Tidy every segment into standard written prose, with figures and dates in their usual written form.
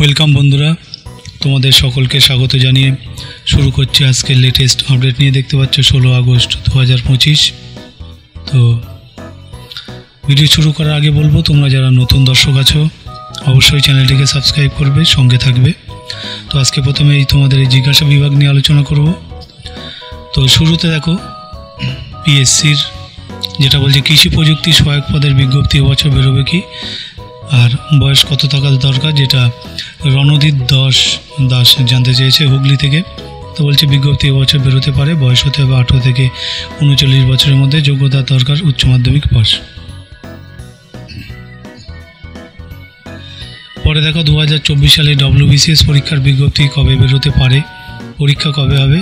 Welcome বন্ধুরা, তোমাদের সকলকে স্বাগত জানিয়ে শুরু করছি আজকের লেটেস্ট আপডেট নিয়ে। দেখতে পাচ্ছ 16 আগস্ট 2025। তো ভিডিও শুরু করার আগে বলবো, তোমরা যারা নতুন দর্শক আছো অবশ্যই চ্যানেলটিকে সাবস্ক্রাইব করবে, সঙ্গে থাকবে। তো আজকে প্রথমে তোমাদের এই জিজ্ঞাসা বিভাগ নিয়ে আলোচনা করব। তো শুরুতে দেখো পিএসসির যেটা বলছে কৃষি প্রযুক্তি সহায়ক পদের বিজ্ঞপ্তি এবছর বেরোবে কি, আর বয়স কত থাকা দরকার, যেটা রণদীপ দাস জানতে চেয়েছে হুগলি থেকে। তো বলছে বিজ্ঞপ্তি এবছর বেরোতে পারে, বয়স হতে হবে 18 থেকে 39 বছরের মধ্যে, যোগ্যতা দরকার উচ্চ মাধ্যমিক পাস। পরে দেখো 2024 সালে WBCS পরীক্ষার বিজ্ঞপ্তি কবে বেরোতে পারে, পরীক্ষা কবে হবে,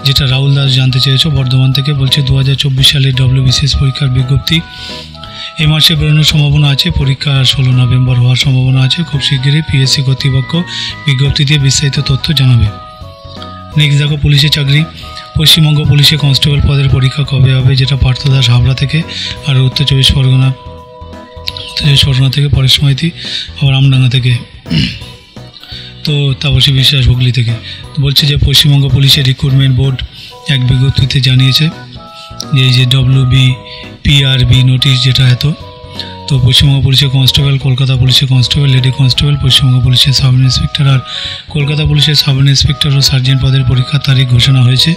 যেটা রাহুল দাস জানতে চেয়েছো বর্ধমান থেকে। বলছে 2024 সালে WBCS পরীক্ষার বিজ্ঞপ্তি এই মাসে বেরোনোর সম্ভাবনা আছে, পরীক্ষা 16 নভেম্বর হওয়ার সম্ভাবনা আছে। খুব শিগগিরই পিএসসি কর্তৃপক্ষ বিজ্ঞপ্তি দিয়ে বিস্তারিত তথ্য জানাবে। নেক্সট দেখো পুলিশের চাকরি, পশ্চিমবঙ্গ পুলিশে কনস্টেবল পদের পরীক্ষা কবে হবে, যেটা পার্থ দাস হাবড়া থেকে, আর উত্তর চব্বিশ পরগনা থেকে পরেশ মাইতি, আবার আমডাঙ্গা থেকে, তো তাপসী বিশ্বাস হুগলি থেকে। বলছে যে পশ্চিমবঙ্গ পুলিশের রিক্রুটমেন্ট বোর্ড এক বিজ্ঞপ্তিতে জানিয়েছে যে এই যে WBPRB নোটিশ যেটা তো পশ্চিমবঙ্গ পুলিশের কনস্টেবল, কলকাতা পুলিশের কনস্টেবল, লেডি কনস্টেবল, পশ্চিমবঙ্গ পুলিশের সাব ইন্সপেক্টর আর কলকাতা পুলিশের সাব ইন্সপেক্টর ও সার্জেন্ট পদের পরীক্ষার তারিখ ঘোষণা হয়েছে।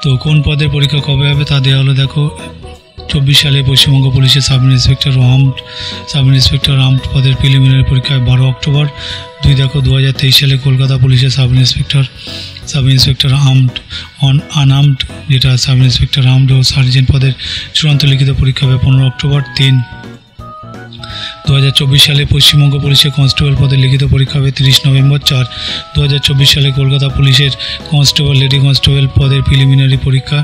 তো কোন পদের পরীক্ষা কবে হবে তা দেওয়া হলো। দেখো 24 সালে পশ্চিমবঙ্গ পুলিশের সাব ইন্সপেক্টর আর্মড পদের প্রিলিমিনারি পরীক্ষা 12 অক্টোবর। দেখো 2023 সালে কলকাতা পুলিশের সাব ইন্সপেক্টর আনআর্মড যেটা সাব ইন্সপেক্টর আর্মড ও সার্জেন্ট পদের চূড়ান্ত লিখিত পরীক্ষা হবে 15 অক্টোবর। 2024 সালে পশ্চিমবঙ্গ পুলিশের কনস্টেবল পদের লিখিত পরীক্ষা হবে 30 নভেম্বর। 2024 সালে কলকাতা পুলিশের কনস্টেবল, লেডি কনস্টেবল পদের প্রিলিমিনারি পরীক্ষা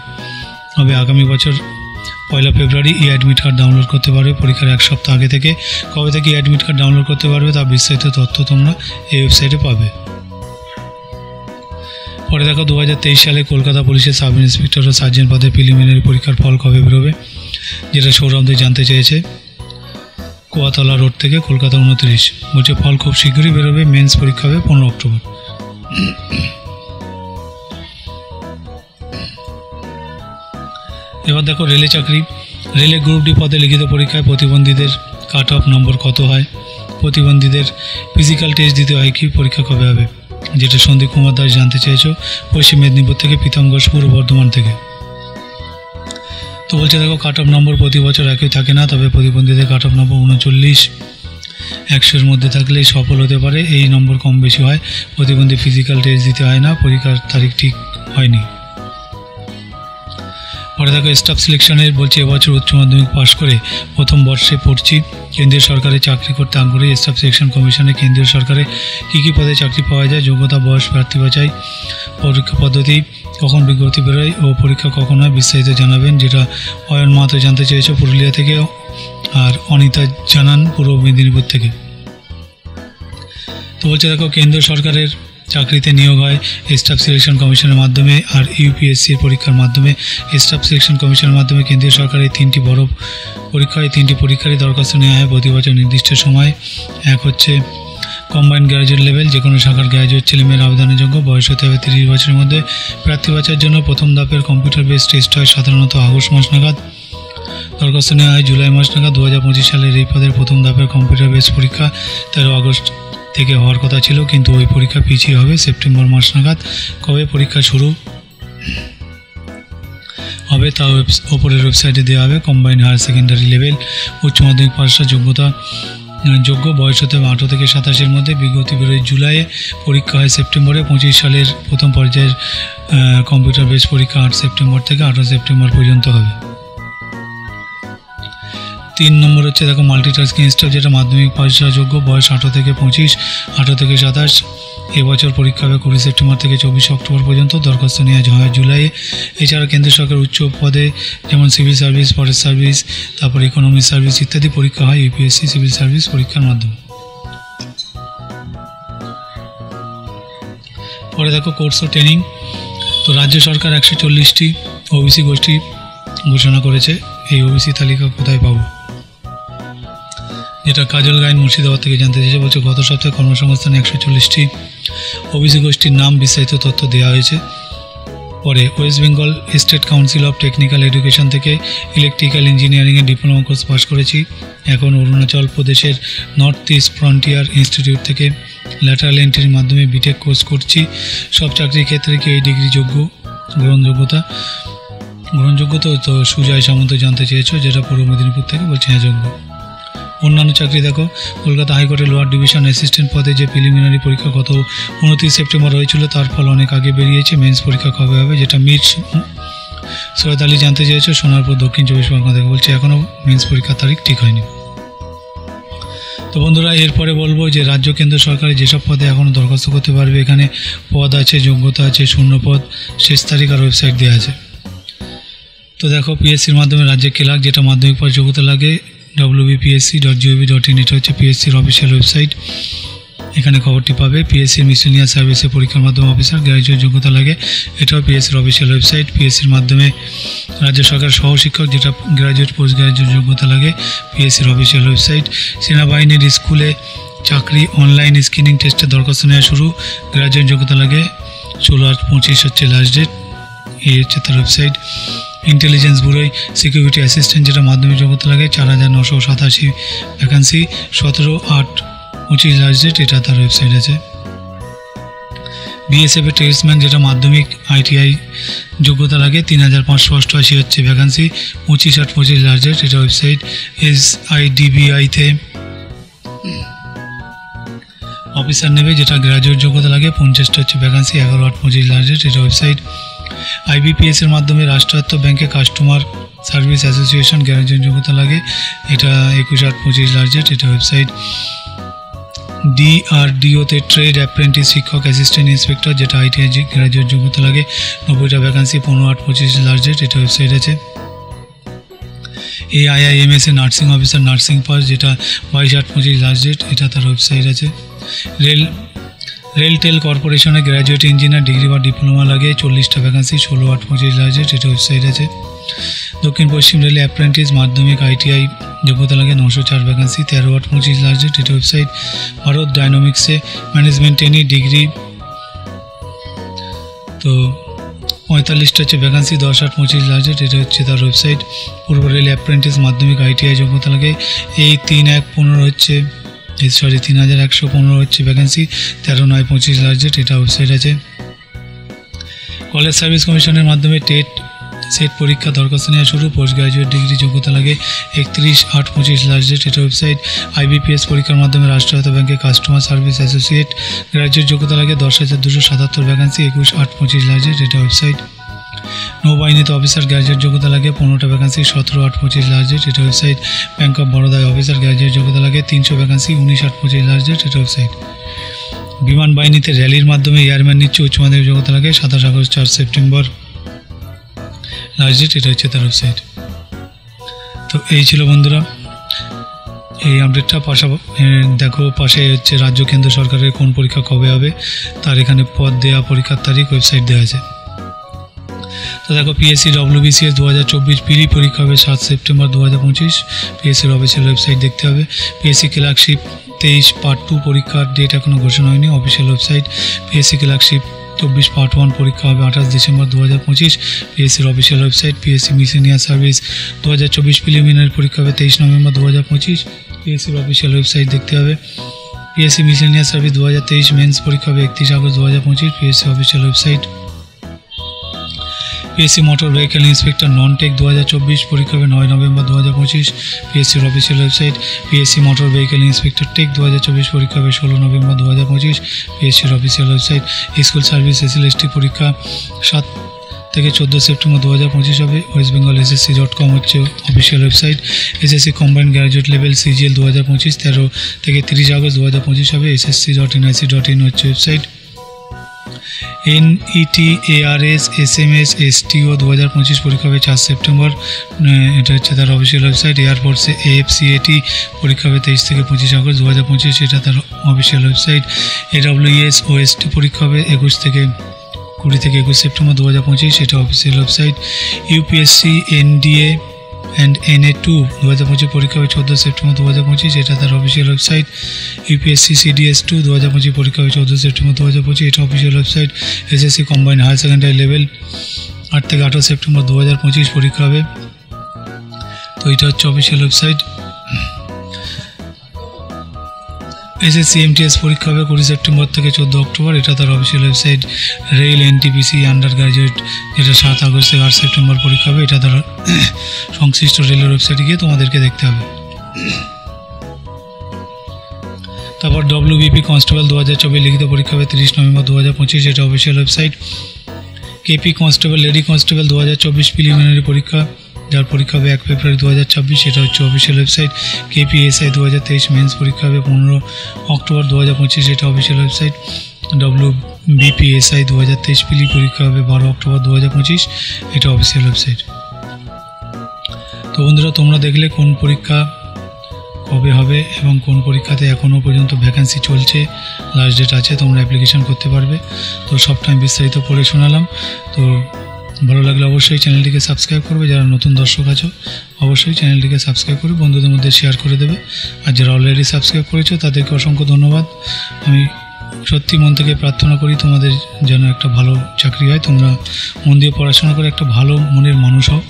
হবে আগামী বছর 1 ফেব্রুয়ারি। এই অ্যাডমিট কার্ড ডাউনলোড করতে পারবে পরীক্ষার এক সপ্তাহ আগে থেকে। কবে থেকে অ্যাডমিট কার্ড ডাউনলোড করতে পারবে তা বিস্তারিত তথ্য তোমরা এই ওয়েবসাইটে পাবে। পরে দেখো 2023 সালে কলকাতা পুলিশের সাব ইন্সপেক্টর ও সার্জেন্ট পদের প্রিলিমিনারি পরীক্ষার ফল কবে বেরোবে, যেটা সৌরভদের জানতে চেয়েছে কুয়াতলা রোড থেকে, কলকাতা 29। বলছে ফল খুব শীঘ্রই বেরোবে, মেন্স পরীক্ষা হবে 15 অক্টোবর। এবার দেখো রেলে চাকরি, রেলে গ্রুপ ডি পদে লিখিত পরীক্ষায় প্রতিবন্ধীদের কাট অফ নম্বর কত হয়, প্রতিবন্ধীদের ফিজিক্যাল টেস্ট দিতে হয় কি, পরীক্ষা কবে হবে, যেটা সন্দীপ কুমার দাস জানতে চেয়েছো পশ্চিম মেদিনীপুর থেকে, প্রীতমগঞ্জ পূর্ব বর্ধমান থেকে। তো বলছে দেখো কাট অফ নম্বর প্রতি বছর একই থাকে না, তবে প্রতিবন্ধীদের কাট অফ নম্বর 39-100 মধ্যে থাকলে সফল হতে পারে, এই নম্বর কম বেশি হয়। প্রতিবন্ধী ফিজিক্যাল টেস্ট দিতে হয় না, পরীক্ষার তারিখ ঠিক হয়নি। পরে দেখো স্টাফ সিলেকশনের, বলছে এবছর উচ্চ মাধ্যমিক পাশ করে প্রথম বর্ষে পড়ছি, কেন্দ্রীয় সরকারে চাকরি করতে আগ্রহী। স্টাফ সিলেকশন কমিশনে কেন্দ্রীয় সরকারে কী পদে চাকরি পাওয়া যায়, যোগ্যতা, বয়স, প্রার্থী বাছাই, পরীক্ষা পদ্ধতি, কখন বিজ্ঞপ্তি বেরোয় ও পরীক্ষা কখন হয় বিস্তারিত জানাবেন, যেটা অয়ন মাহাতো জানতে চেয়েছো পুরুলিয়া থেকে, আর অনিতা জানান পূর্ব মেদিনীপুর থেকে। তো বলছে দেখো কেন্দ্রীয় সরকারের চাকরিতে নিয়োগ হয় স্টাফ সিলেকশন কমিশনের মাধ্যমে, আর ইউপিএসসির পরীক্ষার মাধ্যমে। স্টাফ সিলেকশন কমিশনের মাধ্যমে কেন্দ্রীয় সরকারের 3টি বড় পরীক্ষা, এই 3টি পরীক্ষারই দরখাস্ত নেওয়া হয় প্রতি বছর নির্দিষ্ট সময়। এক হচ্ছে কম্বাইন্ড গ্র্যাজুয়েট লেভেল, যে কোনো শাখার গ্র্যাজুয়েট ছেলেমেয়ের আবেদনের যোগ্য, বয়স হতে হবে 30 বছরের মধ্যে। প্রার্থী বাছাইয়ের জন্য প্রথম ধাপের কম্পিউটার বেস টেস্ট হয় সাধারণত আগস্ট মাস নাগাদ, দরখাস্ত নেওয়া হয় জুলাই মাস নাগাদ। 2025 সালের এই পদের প্রথম ধাপের কম্পিউটার বেস পরীক্ষা 13 আগস্ট থেকে হওয়ার কথা ছিল, কিন্তু ওই পরীক্ষা পিছিয়ে হবে সেপ্টেম্বর মাস নাগাদ। কবে পরীক্ষা শুরু হবে তা ওপরের ওয়েবসাইটে দেওয়া হবে। কম্বাইন্ড হায়ার সেকেন্ডারি লেভেল, উচ্চ মাধ্যমিক পাশা যোগ্য, বয়স হতে হবে 18 থেকে 27-এর মধ্যে। বিজ্ঞপ্তি বেরোয় জুলাইয়ে, পরীক্ষা হয় সেপ্টেম্বরে। 25 সালের প্রথম পর্যায়ের কম্পিউটার বেস পরীক্ষা 8 সেপ্টেম্বর থেকে 18 সেপ্টেম্বর পর্যন্ত হবে। 3 নম্বর হচ্ছে দেখো মাল্টিটাস্কিং স্টাফ, যেটা মাধ্যমিক পাশা যোগ্য, বয়স 18 থেকে 25, 18 থেকে 27। এবছর পরীক্ষা হবে 20 সেপ্টেম্বর থেকে 24 অক্টোবর পর্যন্ত, দরখাস্ত নেওয়া হয় জুলাইয়ে। এছাড়া কেন্দ্র সরকার উচ্চ পদে যেমন সিভিল সার্ভিস, ফরেস্ট সার্ভিস, তারপর ইকোনমিক সার্ভিস ইত্যাদি পরীক্ষা হয় ইউপিএসসি সিভিল সার্ভিস পরীক্ষার মাধ্যমে। পরে দেখো কোর্স ও ট্রেনিং, তো রাজ্য সরকার 140টি ওবিসি গোষ্ঠী ঘোষণা করেছে, এই ওবিসি তালিকা কোথায় পাবো, যেটা কাজল গাইন মুর্শিদাবাদ থেকে জানতে চেয়েছে, বলছে গত সপ্তাহে কর্মসংস্থানে 140টি ওবিসি গোষ্ঠীর নাম বিস্তারিত তথ্য দেওয়া হয়েছে। পরে West Bengal state council of technical education থেকে ইলেকট্রিক্যাল ইঞ্জিনিয়ারিংয়ের ডিপ্লোমা কোর্স পাস করেছি। এখন অরুণাচল প্রদেশের নর্থ ইস্ট ফ্রন্টিয়ার ইনস্টিটিউট থেকে ল্যাটারাল এন্ট্রির মাধ্যমে বিটেক কোর্স করছি। সব চাকরির ক্ষেত্রে কি এই ডিগ্রি গ্রহণযোগ্যতা তো সুজয় সামন্ত জানতে চেয়েছো, যেটা পূর্ব মেদিনীপুর থেকে, বলছে হ্যাঁ যোগ্য। অন্যান্য চাকরি দেখো, কলকাতা হাইকোর্টের লোয়ার ডিভিশন অ্যাসিস্ট্যান্ট পদে যে প্রিলিমিনারি পরীক্ষা গত 29 সেপ্টেম্বর হয়েছিল তার ফল অনেক আগে বেরিয়েছে। মেন্স পরীক্ষা কবে হবে, যেটা মির সৈয়দ আলী জানতে চেয়েছো, সোনারপুর দক্ষিণ 24 পরগনা থেকে, বলছে এখনও মেন্স পরীক্ষার তারিখ ঠিক হয়নি। তো বন্ধুরা, এরপরে বলবো যে রাজ্য কেন্দ্র সরকারের যেসব পদে এখনও দরখাস্ত করতে পারবে, এখানে পদ আছে, যোগ্যতা আছে, শূন্য পদ, শেষ তারিখ আর ওয়েবসাইট দেওয়া আছে। তো দেখো, পিএসসির মাধ্যমে রাজ্যে ক্লার্ক, যেটা মাধ্যমিক পাস যোগ্যতা লাগে, wbpsc.gov.in, এটা হচ্ছে পিএসসির অফিসিয়াল ওয়েবসাইট। এখানে খবরটি পাবে। পিএসসির মিসেলিনিয়াস সার্ভিসে পরীক্ষার মাধ্যমে অফিসার, গ্র্যাজুয়েট যোগ্যতা লাগে, এটাও পিএসসির অফিসিয়াল ওয়েবসাইট। পিএসসির মাধ্যমে রাজ্য সরকার সহশিক্ষক, যেটা গ্র্যাজুয়েট পোস্ট গ্র্যাজুয়েট যোগ্যতা লাগে, পিএসসির অফিসিয়াল ওয়েবসাইট। সেনাবাহিনীর স্কুলে চাকরি অনলাইন স্ক্রিনিং টেস্টে দরখাস্ত নেওয়া শুরু, গ্র্যাজুয়েট যোগ্যতা লাগে, 16/8/25 হচ্ছে লাস্ট ডেট, এই হচ্ছে তার ওয়েবসাইট। ইন্টেলিজেন্স ব্যুরোয় সিকিউরিটি অ্যাসিস্ট্যান্ট, যেটা মাধ্যমিক যোগ্যতা লাগে, 4987 ভ্যাকান্সি, 17/8/25 লাস্ট ডেট, এটা তার ওয়েবসাইট আছে। বিএসএফের ট্রেডসম্যান, যেটা মাধ্যমিক ITI যোগ্যতা লাগে, 3588 হচ্ছে ভ্যাকান্সি, 25/8/25 লাস্ট ডেট, এটা ওয়েবসাইট। SIDBI-তে অফিসার নেবে, যেটা গ্র্যাজুয়েট যোগ্যতা লাগে, 50টা হচ্ছে ভ্যাকান্সি, 11/8/25 লাস্ট ডেট, এটা ওয়েবসাইট। IBPS এর মাধ্যমে রাষ্ট্রায়ত্ত ব্যাংকে কাস্টমার সার্ভিস অ্যাসোসিয়েশন, গ্র্যাজুয়েট যোগ্যতা লাগে, এটা 21/8/25 লাস্ট ডেট, এটা ওয়েবসাইট। DRDO-তে ট্রেড অ্যাপ্রেন্টিস শিক্ষক অ্যাসিস্ট্যান্ট ইন্সপেক্টর, যেটা ITI গ্র্যাজুয়েট যোগ্যতা লাগে, 90টা ভ্যাকান্সি, 15/8/25 লাস্ট ডেট, এটা ওয়েবসাইট আছে। AIIMS এ নার্সিং অফিসার নার্সিং পাস, যেটা 22/8/25 লাস্ট ডেট, এটা তার ওয়েবসাইট আছে। রেলটেল কর্পোরেশনে গ্র্যাজুয়েট ইঞ্জিনিয়ার ডিগ্রি বা ডিপ্লোমা লাগে, 40টা ভ্যাকান্সি, 16/8/25 লাস্ট ডেট, এটা ওয়েবসাইট আছে। দক্ষিণ পশ্চিম রেলে অ্যাপ্রেন্টিস মাধ্যমিক ITI যোগ্যতা লাগে, 904 ভ্যাকান্সি, 13/8/25 লাস্ট ডেট, এটা ওয়েবসাইট। ভারত ডায়নামিক্সে ম্যানেজমেন্ট ট্রেনি ডিগ্রি, তো 45টা হচ্ছে ভ্যাকান্সি, 10/8/25 লাস্ট ডেট, এটা হচ্ছে তার ওয়েবসাইট। পূর্ব রেল অ্যাপ্রেন্টিস মাধ্যমিক ITI যোগ্যতা লাগে, এই 3/1/15 হচ্ছে 3115 হচ্ছে ভ্যাকেন্সি, 13/9/25 লাস্ট ডেট, এটা ওয়েবসাইট আছে। কলেজ সার্ভিস কমিশনের মাধ্যমে টেট সেট পরীক্ষা দরখাস্ত নেওয়া শুরু, পোস্ট গ্র্যাজুয়েট ডিগ্রি যোগ্যতা লাগে, 31/8/25 লাস্ট ডেট, এটা ওয়েবসাইট। IBPS পরীক্ষার মাধ্যমে রাষ্ট্রায়ত্ত ব্যাংকে কাস্টমার সার্ভিস অ্যাসোসিয়েট, গ্র্যাজুয়েট যোগ্যতা লাগে, 10,277 ভ্যাকেন্সি, 21/8/25 লাস্ট ডেট, এটা ওয়েবসাইট। নৌবাহিনীতে অফিসার গ্র্যাজুয়েট যোগ্যতা লাগে, 15টা ভ্যাকান্সি, 17/8/25 লাস্ট ডেট, এটা ওয়েবসাইট। ব্যাংক অফ বরোদায় অফিসার গ্র্যাজুয়েট যোগ্যতা লাগে, 300 ভ্যাকান্সি, 19/8/25 লাস্ট ডেট, এটা ওয়েবসাইট। বিমান বাহিনীতে র্যালির মাধ্যমে এয়ারম্যান নিচ্ছে, উচ্চ মাধ্যমিক যোগ্যতা লাগে, 27 সেপ্টেম্বর লাস্ট ডেট, এটা হচ্ছে তার ওয়েবসাইট। তো এই ছিল বন্ধুরা এই আপডেটটা। দেখো পাশে হচ্ছে রাজ্য কেন্দ্র সরকারের কোন পরীক্ষা কবে হবে তার এখানে পদ দেওয়া, পরীক্ষার তারিখ, ওয়েবসাইট দেওয়া আছে। তো দেখো, PSC WBCS 2024 প্রি পরীক্ষা হবে 7 সেপ্টেম্বর 2025, PSCর অফিসিয়াল ওয়েবসাইট দেখতে হবে। PSC ক্লার্কশিপ 23 পার্ট 2 পরীক্ষার ডেট এখনও ঘোষণা হয়নি, official website. PSC clerkship 24 part 1 পরীক্ষা হবে 28 ডিসেম্বর 2025, PSCর official website. PSC miscellaneous service 2024 preliminary পরীক্ষা হবে 23 নভেম্বর 2025, PSCর অফিসিয়াল ওয়েবসাইট দেখতে হবে। PSC মিসেলিনিয়াস সার্ভিস 2023 মেন্স পরীক্ষা হবে 31 August 2025, PSC official website. PSC motor vehicle inspector non tech 2024 পরীক্ষা হবে 9 নভেম্বর 2025, PSCর official website. PSC motor vehicle inspector tech 2024 পরীক্ষা হবে 16 নভেম্বর 2025, PSCর official website. School service SLST পরীক্ষা 7 থেকে 14 সেপ্টেম্বর 2025 হবে, ওয়েস্ট বেঙ্গল SSC.com হচ্ছে official website. SSC combined graduate level CGL 2025 13 থেকে 30 আগস্ট 2025 হবে, ssc.nic.in হচ্ছে website. NET ARS SMS STO 2025 পরীক্ষা হবে 4 সেপ্টেম্বর, এটা হচ্ছে তার অফিসিয়াল ওয়েবসাইট। এয়ারফোর্সে AFCAT পরীক্ষা হবে 23 থেকে 25 আগস্ট 2025, এটা তার অফিসিয়াল ওয়েবসাইট। AWS OST পরীক্ষা হবে 20 থেকে 21 সেপ্টেম্বর 2025, এটা official website. UPSC NDA and NA2 2025 পরীক্ষা হবে 14 সেপ্টেম্বর 2025, এটা তার অফিসিয়াল ওয়েবসাইট। UPSC CDS2 2025 পরীক্ষা হবে 14 সেপ্টেম্বর 2025, এটা official website. SSC combined higher secondary level 8 থেকে 18 সেপ্টেম্বর 2025 পরীক্ষা হবে, তো এটা হচ্ছে অফিসিয়াল ওয়েবসাইট। SSC MTS পরীক্ষা হবে 20 সেপ্টেম্বর থেকে 14 অক্টোবর, এটা তার official website. Rail NTPC under graduate যেটা 7 আগস্ট থেকে 8 সেপ্টেম্বর পরীক্ষা হবে, এটা তার সংশ্লিষ্ট রেলের ওয়েবসাইটে গিয়ে তোমাদেরকে দেখতে হবে। তারপর WBP কনস্টেবল 2024 লিখিত পরীক্ষা হবে 30 নভেম্বর 2025, এটা official website. KP constable lady constable 2024 preliminary পরীক্ষা, যার পরীক্ষা হবে 1 ফেব্রুয়ারি 2026, এটা হচ্ছে অফিসিয়াল ওয়েবসাইট। KPSI 2023 মেন্স পরীক্ষা হবে 15 অক্টোবর 2025, এটা অফিসিয়াল ওয়েবসাইট। WBPSI 2023 পিলি পরীক্ষা হবে 12 অক্টোবর 2025, এটা অফিসিয়াল ওয়েবসাইট। তো বন্ধুরা, তোমরা দেখলে কোন পরীক্ষা কবে হবে এবং কোন পরীক্ষাতে এখনও পর্যন্ত ভ্যাকেন্সি চলছে, লাস্ট ডেট আছে, তোমরা অ্যাপ্লিকেশন করতে পারবে। তো সবটাই বিস্তারিত পড়ে শোনালাম। তো ভালো লাগলে অবশ্যই চ্যানেলটিকে সাবস্ক্রাইব করবে, যারা নতুন দর্শক আছো অবশ্যই চ্যানেলটিকে সাবস্ক্রাইব করে বন্ধুদের মধ্যে শেয়ার করে দেবে, আর যারা অলরেডি সাবস্ক্রাইব করেছো তাদেরকে অসংখ্য ধন্যবাদ। আমি সত্যি মন থেকে প্রার্থনা করি তোমাদের যেন একটা ভালো চাকরি হয়, তোমরা মন দিয়ে পড়াশোনা করে একটা ভালো মনের মানুষ হও।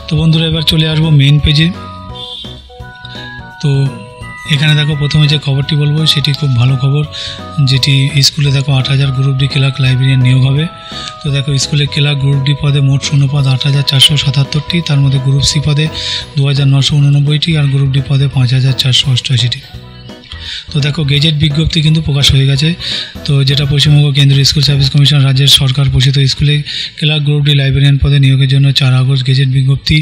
তো বন্ধুরা, এবার চলে আসবো মেইন পেজে। তো এখানে দেখো প্রথমে যে খবরটি বলবো সেটি খুব ভালো খবর, যেটি স্কুলে দেখো 8000 গ্রুপ ডি ক্লার্ক লাইব্রেরিয়ান নিয়োগ হবে। তো দেখো স্কুলে ক্লার্ক গ্রুপ ডি পদে মোট শূন্য পদ 8477টি, তার মধ্যে গ্রুপ সি পদে 2989টি আর গ্রুপ ডি পদে 5488টি। তো দেখো গেজেট বিজ্ঞপ্তি কিন্তু প্রকাশ হয়ে গেছে। তো যেটা পশ্চিমবঙ্গ কেন্দ্রীয় স্কুল সার্ভিস কমিশন রাজ্যের সরকার পোষিত স্কুলে ক্লার্ক গ্রুপ ডি লাইব্রেরিয়ান পদে নিয়োগের জন্য 4 আগস্ট গেজেট বিজ্ঞপ্তি,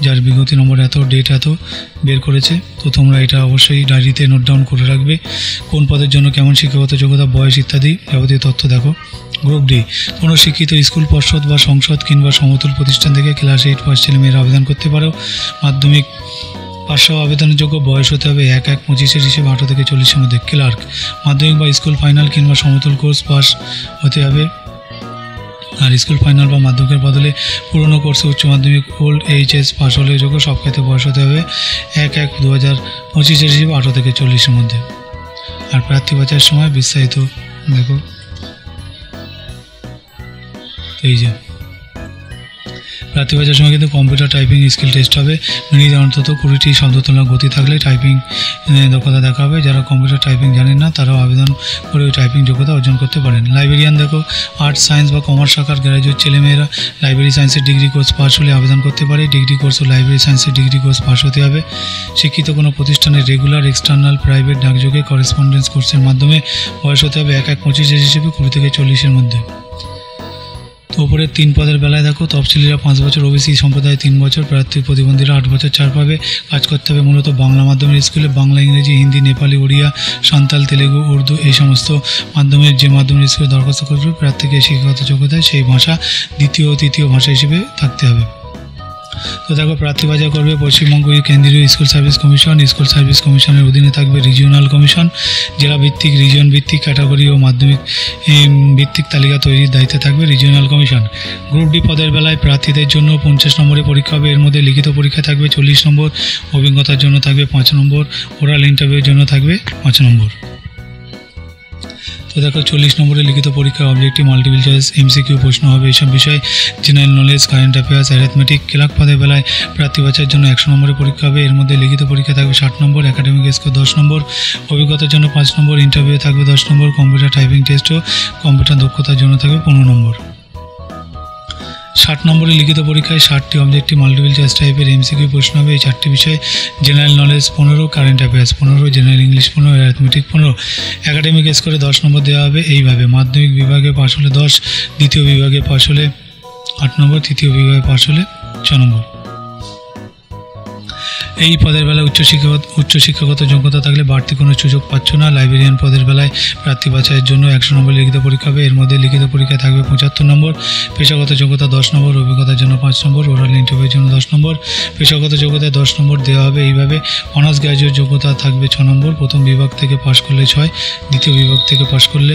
যার বিজ্ঞপ্তি নম্বর এত, ডেট এত বের করেছে। তো তোমরা এটা অবশ্যই ডায়েরিতে নোট ডাউন করে রাখবে, কোন পদের জন্য কেমন শিক্ষাগত যোগ্যতা, বয়স ইত্যাদি যাবতীয় তথ্য দেখো। গ্রুপ ডি, কোনো শিক্ষিত স্কুল পর্ষদ বা সংসদ কিংবা সমতুল প্রতিষ্ঠান থেকে ক্লাস 8 পাস ছেলেমেয়েরা আবেদন করতে পারো। মাধ্যমিক পাশে আবেদনের যোগ্য, বয়স হতে হবে 1/1/25 হিসেবে 18 থেকে 40-এর মধ্যে। ক্লার্ক মাধ্যমিক বা স্কুল ফাইনাল কিংবা সমতুল কোর্স পাস হতে হবে, আর স্কুল ফাইনাল বা মাধ্যমিকের বদলে পুরনো কোর্সে উচ্চ মাধ্যমিক ওল্ড HS পাস হলে যোগ্য। সব ক্ষেত্রে বয়স হতে হবে 1/1/2025 হিসেবে 18 থেকে 40-এর মধ্যে। আর প্রার্থী বাছাইয়ের সময় বিস্তারিত দেখো, এই যে প্রার্থী বাছাইয়ের সময় কিন্তু কম্পিউটার টাইপিং স্কিল টেস্ট হবে। মিনিটে অন্তত 20টি শব্দ তোলার গতি থাকলে টাইপিং দক্ষতা দেখা হবে। যারা কম্পিউটার টাইপিং জানেন না তারাও আবেদন করে ওই টাইপিং যোগ্যতা অর্জন করতে পারেন। লাইব্রেরিয়ান দেখো আর্টস, সায়েন্স বা কমার্স শাখার গ্র্যাজুয়েট ছেলেমেয়েরা লাইব্রেরি সায়েন্সের ডিগ্রি কোর্স পাস হলে আবেদন করতে পারে। ডিগ্রি কোর্স ও লাইব্রেরি সায়েন্সের ডিগ্রি কোর্স পাস হতে হবে। শিক্ষিত কোনো প্রতিষ্ঠানের রেগুলার, এক্সটার্নাল, প্রাইভেট, ডাকযোগে, করেসপন্ডেন্স কোর্সের মাধ্যমে বয়স হতে হবে 1/1/25 হিসেবে 20 থেকে 40-এর মধ্যে। তো উপরের 3 পদের বেলায় দেখো তফসিলিরা 5 বছর, ওবিসি সম্প্রদায় 3 বছর, প্রার্থী প্রতিবন্ধীরা 8 বছর ছাড় পাবে। কাজ করতে হবে মূলত বাংলা মাধ্যমের স্কুলে, বাংলা, ইংরেজি, হিন্দি, নেপালি, ওড়িয়া, সাঁওতাল, তেলেগু, উর্দু এই সমস্ত মাধ্যমের যে মাধ্যমের স্কুলে দরখাস্ত করবে প্রার্থীকে শিক্ষাগত যোগ্যতায় সেই ভাষা দ্বিতীয় ও তৃতীয় ভাষা হিসেবে থাকতে হবে। তো দেখো প্রার্থী বাছাই করবে পশ্চিমবঙ্গ কেন্দ্রীয় school service commission. School service কমিশনের অধীনে থাকবে রিজিওনাল কমিশন। জেলা ভিত্তিক, রিজিয়ন ভিত্তিক, ক্যাটাগরি ও মাধ্যমিক ভিত্তিক তালিকা তৈরির দায়িত্বে থাকবে রিজিওনাল কমিশন। গ্রুপ ডি পদের বেলায় প্রার্থীদের জন্য 50 নম্বরের পরীক্ষা হবে। এর মধ্যে লিখিত পরীক্ষা থাকবে 40 নম্বর, অভিজ্ঞতার জন্য থাকবে 5 নম্বর, ওরাল ইন্টারভিউর জন্য থাকবে 5 নম্বর। তো দেখো 40 নম্বরের লিখিত পরীক্ষার অবজেক্টিভ, মাল্টিপল চয়েস, MCQ প্রশ্ন হবে এইসব বিষয়, general knowledge, current affairs, arithmetic. Clerk পদের বেলায় প্রার্থী বাছাইয়ের জন্য 100 নম্বরের পরীক্ষা হবে। এর মধ্যে লিখিত পরীক্ষা থাকবে 60 নম্বর, একাডেমিক স্কোর 10 নম্বর, অভিজ্ঞতার জন্য 5 নম্বর, ইন্টারভিউ থাকবে 10 নম্বর, কম্পিউটার টাইপিং টেস্ট ও কম্পিউটার দক্ষতার জন্য থাকবে 15 নম্বর। 60 নম্বরের লিখিত পরীক্ষায় 60টি অবজেক্টিভ মাল্টিপল চয়েস টাইপের MCQ প্রশ্ন হবে। এই 4টি বিষয়ে general knowledge 15, current affairs 15, general English 15, arithmetic 15। Academic স্কোরে 10 নম্বর দেওয়া হবে। এইভাবে মাধ্যমিক বিভাগে পাশ হলে 10, দ্বিতীয় বিভাগে পাশ হলে 8 নম্বর, তৃতীয় বিভাগে পাশ হলে 6 নম্বর। এই পদের বেলায় উচ্চশিক্ষাগত যোগ্যতা থাকলে বাড়তি কোনো সুযোগ পাচ্ছ না। লাইব্রেরিয়ান পদের বেলায় প্রার্থী বাছাইয়ের জন্য 100 নম্বর লিখিত পরীক্ষা হবে। এর মধ্যে লিখিত পরীক্ষা থাকবে 75 নম্বর, পেশাগত যোগ্যতা 10 নম্বর, অভিজ্ঞতার জন্য 5 নম্বর, ওরাল ইন্টারভিউর জন্য 10 নম্বর। পেশাগত যোগ্যতায় 10 নম্বর দেওয়া হবে। এইভাবে অনার্স গ্র্যাজুয়েট যোগ্যতা থাকবে 6 নম্বর, প্রথম বিভাগ থেকে পাশ করলে 6, দ্বিতীয় বিভাগ থেকে পাশ করলে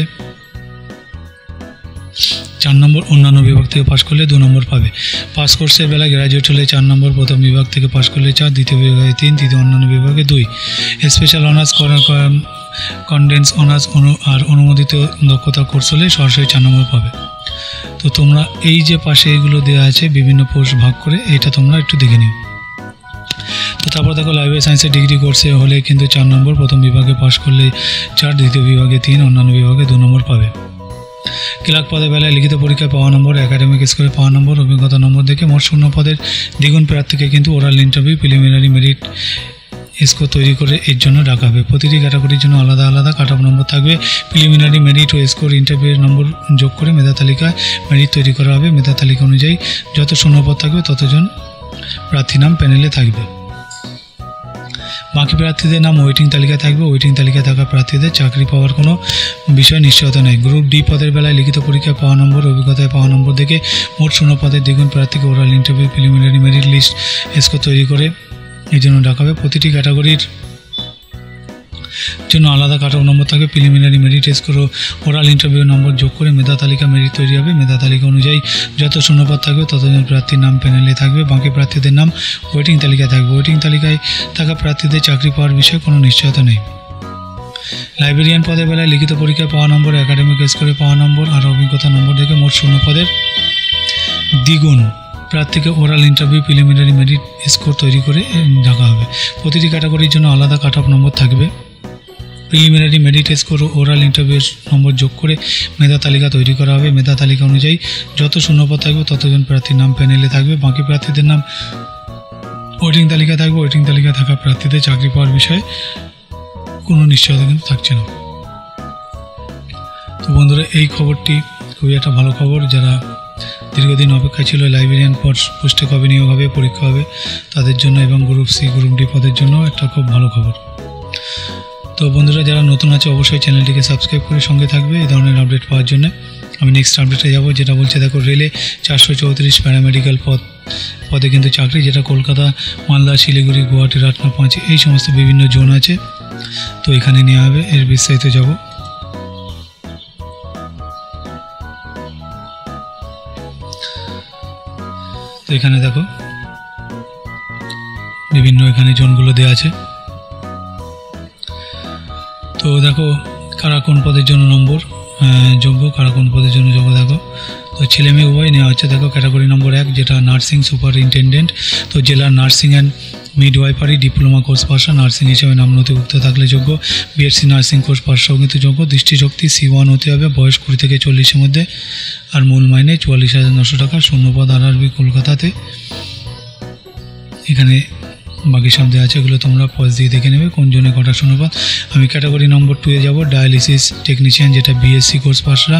4 নম্বর, অন্যান্য বিভাগ থেকে পাশ করলে 2 নম্বর পাবে। পাস কোর্সের বেলায় গ্র্যাজুয়েট হলে 4 নম্বর, প্রথম বিভাগ থেকে পাশ করলে 4, দ্বিতীয় বিভাগে 3, তৃতীয় অন্যান্য বিভাগে 2। স্পেশাল অনার্স, কনডেন্স অনার্স আর অনুমোদিত দক্ষতা কোর্স হলে সরাসরি 4 নম্বর পাবে। তো তোমরা এই যে পাশে এগুলো দেওয়া আছে বিভিন্ন পোস্ট ভাগ করে, এটা তোমরা একটু দেখে নিও। তো তারপর দেখো লাইব্রেরি সায়েন্সের ডিগ্রি কোর্সে হলে কিন্তু 4 নম্বর, প্রথম বিভাগে পাশ করলে 4, দ্বিতীয় বিভাগে 3, অন্যান্য বিভাগে 2 নম্বর পাবে। ক্লার্ক পদের বেলায় লিখিত পরীক্ষায় পাওয়া নম্বর, একাডেমিক স্কোরে পাওয়া নম্বর, অভিজ্ঞতা নম্বর দেখে মোট 0 পদের দ্বিগুণ প্রার্থীকে কিন্তু oral interview, preliminary merit score তৈরি করে এর জন্য ডাকা হবে। প্রতিটি ক্যাটাগরির জন্য আলাদা আলাদা কাট অফ নম্বর থাকবে। প্রিলিমিনারি মেরিট ও স্কোর ইন্টারভিউয়ের নম্বর যোগ করে মেধা তালিকায় মেরিট তৈরি করা হবে। মেধা তালিকা অনুযায়ী যত 0 পদ থাকবে ততজন প্রার্থী নাম প্যানেলে থাকবে। বাকি প্রার্থীদের নাম ওয়েটিং তালিকায় থাকবে। ওয়েটিং তালিকায় থাকা প্রার্থীদের চাকরি পাওয়ার কোনো বিষয় নিশ্চয়তা নেই। গ্রুপ ডি পদের বেলায় লিখিত পরীক্ষায় পাওয়া নম্বর, অভিজ্ঞতায় পাওয়া নম্বর দেখে মোট 0 পদের দ্বিগুণ প্রার্থীকে oral interview, preliminary merit list score তৈরি করে এই জন্য ডাকা হবে। প্রতিটি ক্যাটাগরির জন্য আলাদা কাট অফ নম্বর থাকবে। প্রিলিমিনারি মেরিট স্কোর ও ওরাল ইন্টারভিউ নম্বর যোগ করে মেধা তালিকা মেরিট তৈরি হবে। মেধা তালিকা অনুযায়ী যত 0 পদ থাকবে ততজন প্রার্থীর নাম প্যানেলে থাকবে। বাকি প্রার্থীদের নাম ওয়েটিং তালিকায় থাকবে। ওয়েটিং তালিকায় থাকা প্রার্থীদের চাকরি পাওয়ার বিষয়ে কোনো নিশ্চয়তা নেই। লাইব্রেরিয়ান পদের বেলায় লিখিত পরীক্ষায় পাওয়া নম্বর, একাডেমিক স্কোরে পাওয়া নম্বর আর অভিজ্ঞতা নম্বর দেখে মোট 0 পদের দ্বিগুণ প্রার্থীকে oral interview, preliminary merit score তৈরি করে ডাকা হবে। প্রতিটি ক্যাটাগরির জন্য আলাদা কাট অফ নম্বর থাকবে। প্রিলিমিনারি মেরিট স্কোর ও ওরাল ইন্টারভিউর নম্বর যোগ করে মেধা তালিকা তৈরি করা হবে। মেধা তালিকা অনুযায়ী যত 0 পদ থাকবে ততজন প্রার্থীর নাম প্যানেলে থাকবে। বাকি প্রার্থীদের নাম ওয়েটিং তালিকায় থাকবে। ওয়েটিং তালিকায় থাকা প্রার্থীদের চাকরি পাওয়ার বিষয়ে কোনো নিশ্চয়তা কিন্তু থাকছে না। তো বন্ধুরা, এই খবরটি খুবই একটা ভালো খবর। যারা দীর্ঘদিন অপেক্ষা ছিল লাইব্রেরিয়ান পোস্টে কবে নিয়োগ হবে, পরীক্ষা হবে তাদের জন্য, এবং গ্রুপ সি, গ্রুপ ডি পদের জন্য একটা খুব ভালো খবর। তো বন্ধুরা, যারা নতুন আছে অবশ্যই চ্যানেলটিকে সাবস্ক্রাইব করে সঙ্গে থাকবে এই ধরনের আপডেট পাওয়ার জন্য। আমি নেক্সট আপডেটে যাব, যেটা বলছে দেখো রেলে 434 প্যারামেডিক্যাল পদে কিন্তু চাকরি, যেটা কলকাতা, মালদা, শিলিগুড়ি, গুয়াহাটি, রাটনা, পাঁচি এই সমস্ত বিভিন্ন জোন আছে। তো এখানে নেওয়া হবে, এর বিস্তারিত যাব। তো এখানে দেখো বিভিন্ন এখানে জোনগুলো দেওয়া আছে। তো দেখো কারা কোন পদের জন্য নম্বর যোগ্য, কারা কোন পদের জন্য যোগ্য দেখো। তো ছেলে মেয়ে উভয় নেওয়া হচ্ছে। দেখো ক্যাটাগরি নম্বর 1 যেটা নার্সিং সুপারিনটেন্ডেন্ট, তো জেলার nursing and midwifery diploma course Pasha, nursing হিসেবে নাম নথিভুক্ত থাকলে যোগ্য। বিএসসি নার্সিং কোর্স পাশাও কিন্তু যোগ্য। দৃষ্টিশক্তি C1 হতে হবে, বয়স 20 থেকে 40-এর মধ্যে, আর মূল মাইনে 44,900 টাকা। 0 পদ RRB কলকাতাতে। এখানে বাকি সব দেওয়া আছে, এগুলো তোমরা পজ দিয়ে দেখে নেবে কোন জনে কটা 0 পদ। আমি ক্যাটাগরি নম্বর 2-এ যাব। ডায়ালিসিস টেকনিশিয়ান, যেটা বিএসসি কোর্স পাশরা,